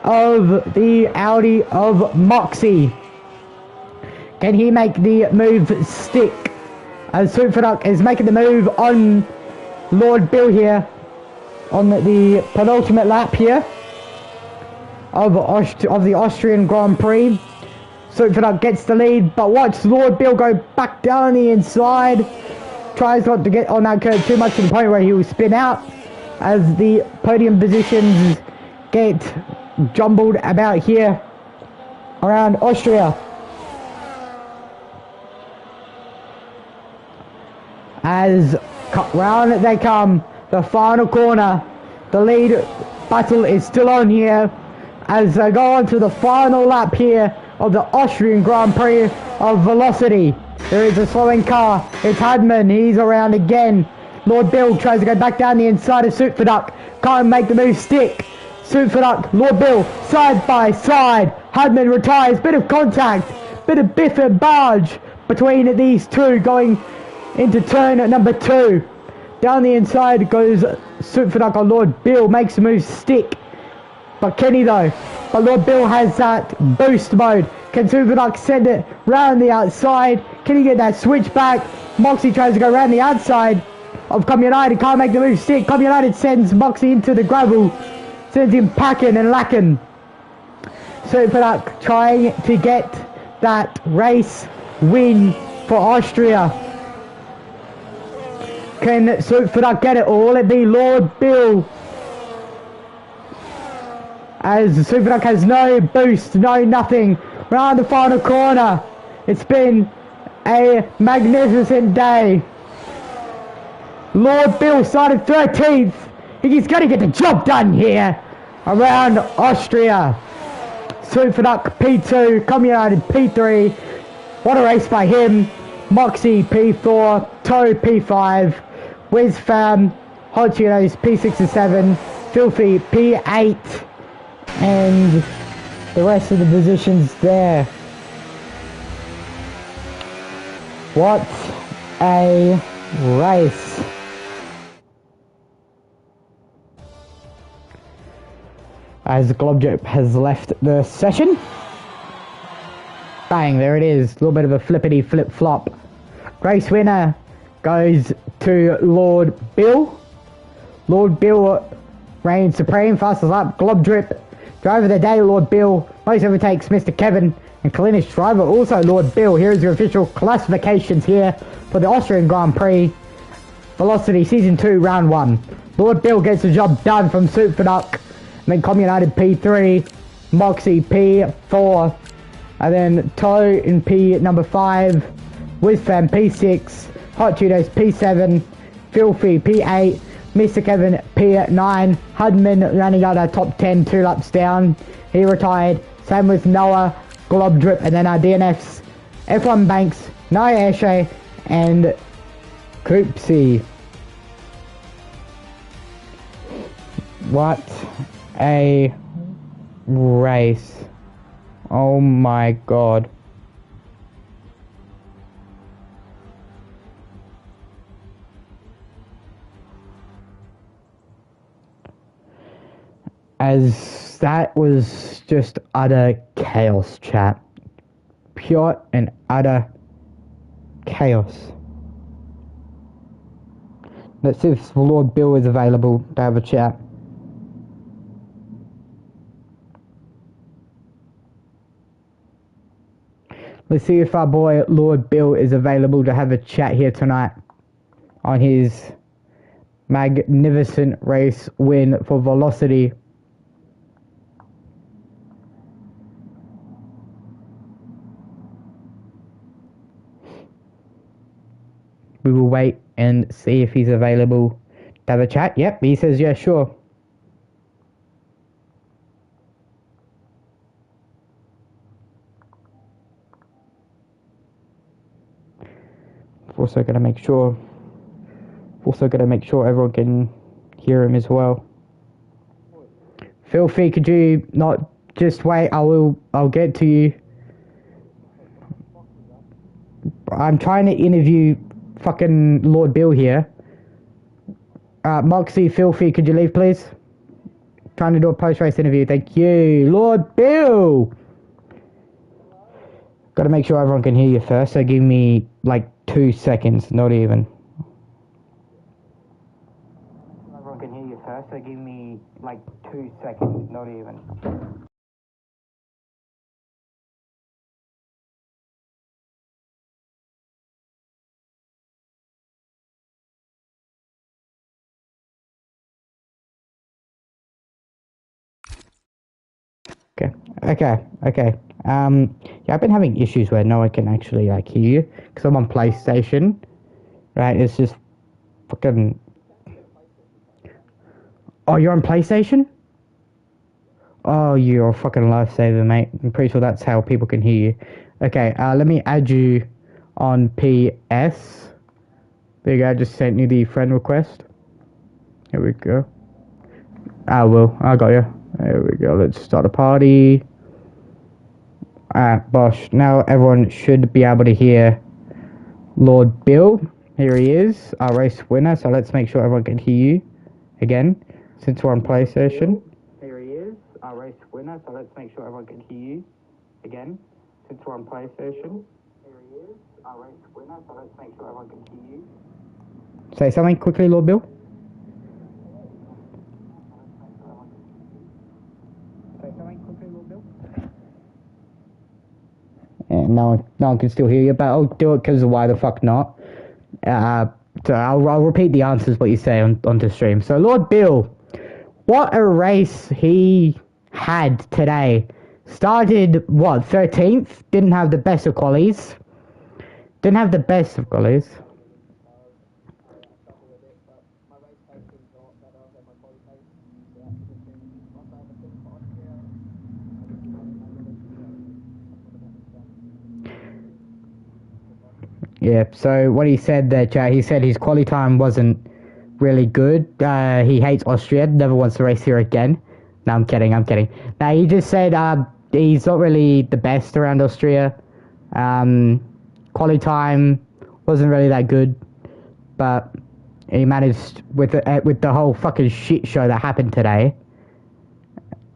of the Audi of Moxie. Can he make the move stick? As Superduck is making the move on Lord Bill here on the penultimate lap here of the Austrian Grand Prix. Superduck gets the lead, but watch Lord Bill go back down the inside. Tries not to get on that curve too much to the point where he will spin out as the podium positions get jumbled about here around Austria. As round they come, the final corner, the lead battle is still on here as they go on to the final lap here of the Austrian Grand Prix of Velocity. There is a slowing car, it's Hadman, he's around again. Lord Bill tries to go back down the inside of Superduck, can't make the move stick. Superduck, Lord Bill, side by side, Hadman retires, bit of contact, bit of biff and barge between these two going into turn number 2. Down the inside goes Superduck on Lord Bill, makes the move stick. But can he though? But Lord Bill has that boost mode. Can Superduck send it round the outside? Can he get that switch back? Moxie tries to go round the outside of United, can't make the move stick. United sends Moxie into the gravel, sends him packing and lacking. Superduck trying to get that race win for Austria. Can Superduck get it, or will it be Lord Bill? As Superduck has no boost, no nothing. Round the final corner. It's been a magnificent day. Lord Bill started 13th. He's going to get the job done here around Austria. Superduck P2, United P3. What a race by him. Moxie P4, Toe P5, WizFam, Hot Cheetos P6 and 7, Filthy P8, and the rest of the positions there. What a race. As Globdrip has left the session. Bang, there it is. A little bit of a flippity flip flop. Race winner goes to Lord Bill. Lord Bill reigns supreme, fastest lap. Globdrip, driver of the day, Lord Bill. Most overtakes, Mr. Kevin. And cleanest driver, also Lord Bill. Here is your official classifications here for the Austrian Grand Prix. Velocity Season 2, Round 1. Lord Bill gets the job done from Superduck. And then United P3, Moxie P4. And then Toe in P number 5, WizFam P6, Hot Cheetos P7, Filthy P8, Mr. Kevin P9, Hudman running out our top 10, 2 laps down. He retired. Same with Noah, Globdrip, and then our DNFs, F1 Banks, Naya Eshe, and Coopsy. What a race. Oh my god. As that was just utter chaos, chat. Pure and utter chaos. Let's see if Lord Bill is available to have a chat. Let's see if our boy Lord Bill is available to have a chat here tonight on his magnificent race win for Velocity. We will wait and see if he's available to have a chat. Yep, he says yeah, sure. Also gonna make sure everyone can hear him as well. Filthy, could you not just wait? I'll get to you. I'm trying to interview fucking Lord Bill here. Moxie, Filthy, could you leave, please? Trying to do a post-race interview. Thank you. Lord Bill! Gotta make sure everyone can hear you first, so give me, like, 2 seconds, not even. Everyone can hear you first, so give me, like, 2 seconds, not even. Okay. Yeah, I've been having issues where no one can actually, like, hear you, because I'm on PlayStation, right? It's just fucking... Oh, you're on PlayStation? Oh, you're a fucking lifesaver, mate. I'm pretty sure that's how people can hear you. Okay, let me add you on PS. There you go, I just sent you the friend request. Here we go. I got you. There we go, let's start a party. Alright, bosh. Now everyone should be able to hear Lord Bill. Here he is, our race winner, so let's make sure everyone can hear you again, since we're on PlayStation. Here he is, our race winner, so let's make sure everyone can hear you again, since we're on PlayStation. Here he is, our race winner, so let's make sure everyone can hear you. Say something quickly, Lord Bill. Say something quickly, Lord Bill. Yeah, no one can still hear you, but I'll do it because why the fuck not? So I'll repeat the answers what you say on the stream. So Lord Bill, what a race he had today. Started, 13th? Didn't have the best of qualies. Yeah, so what he said there, chat, he said his quali time wasn't really good. He hates Austria, never wants to race here again. No, I'm kidding. Now, he just said he's not really the best around Austria. Quali time wasn't really that good, but he managed, with the whole fucking shit show that happened today,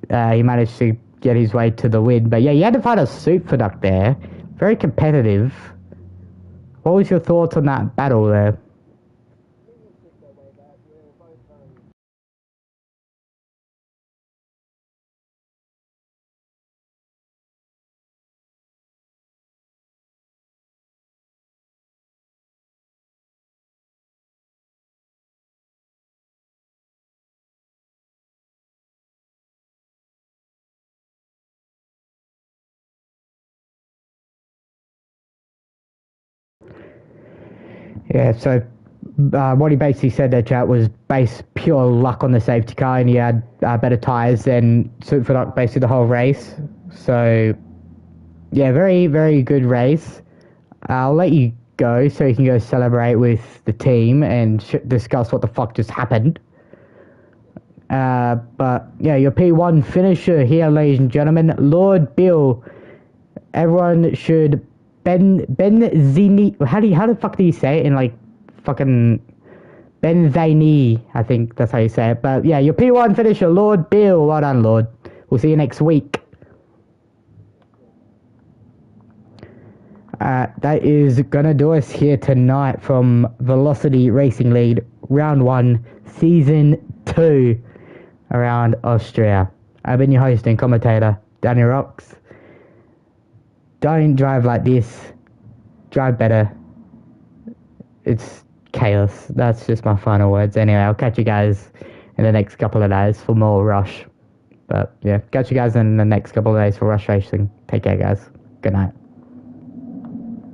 he managed to get his way to the win. But yeah, he had to fight a Superduck there. Very competitive. What was your thoughts on that battle there? Yeah, so what he basically said there, chat, was based pure luck on the safety car, and he had better tyres than Superduck basically the whole race. So, yeah, very, very good race. I'll let you go so you can go celebrate with the team and discuss what the fuck just happened. But, yeah, your P1 finisher here, ladies and gentlemen, Lord Bill. Everyone should... Benzini... How the fuck do you say it in, like, fucking... Benzini, I think that's how you say it. But, yeah, your P1 finisher, Lord Bill. Well done, Lord. We'll see you next week. That is gonna do us here tonight from Velocity Racing League, Round 1, Season 2, around Austria. I've been your host and commentator, Danny Rocks. Don't drive like this. Drive better. It's chaos. That's just my final words. Anyway, I'll catch you guys in the next couple of days for more Rush. But yeah, catch you guys in the next couple of days for Rush Racing. Take care, guys. Good night.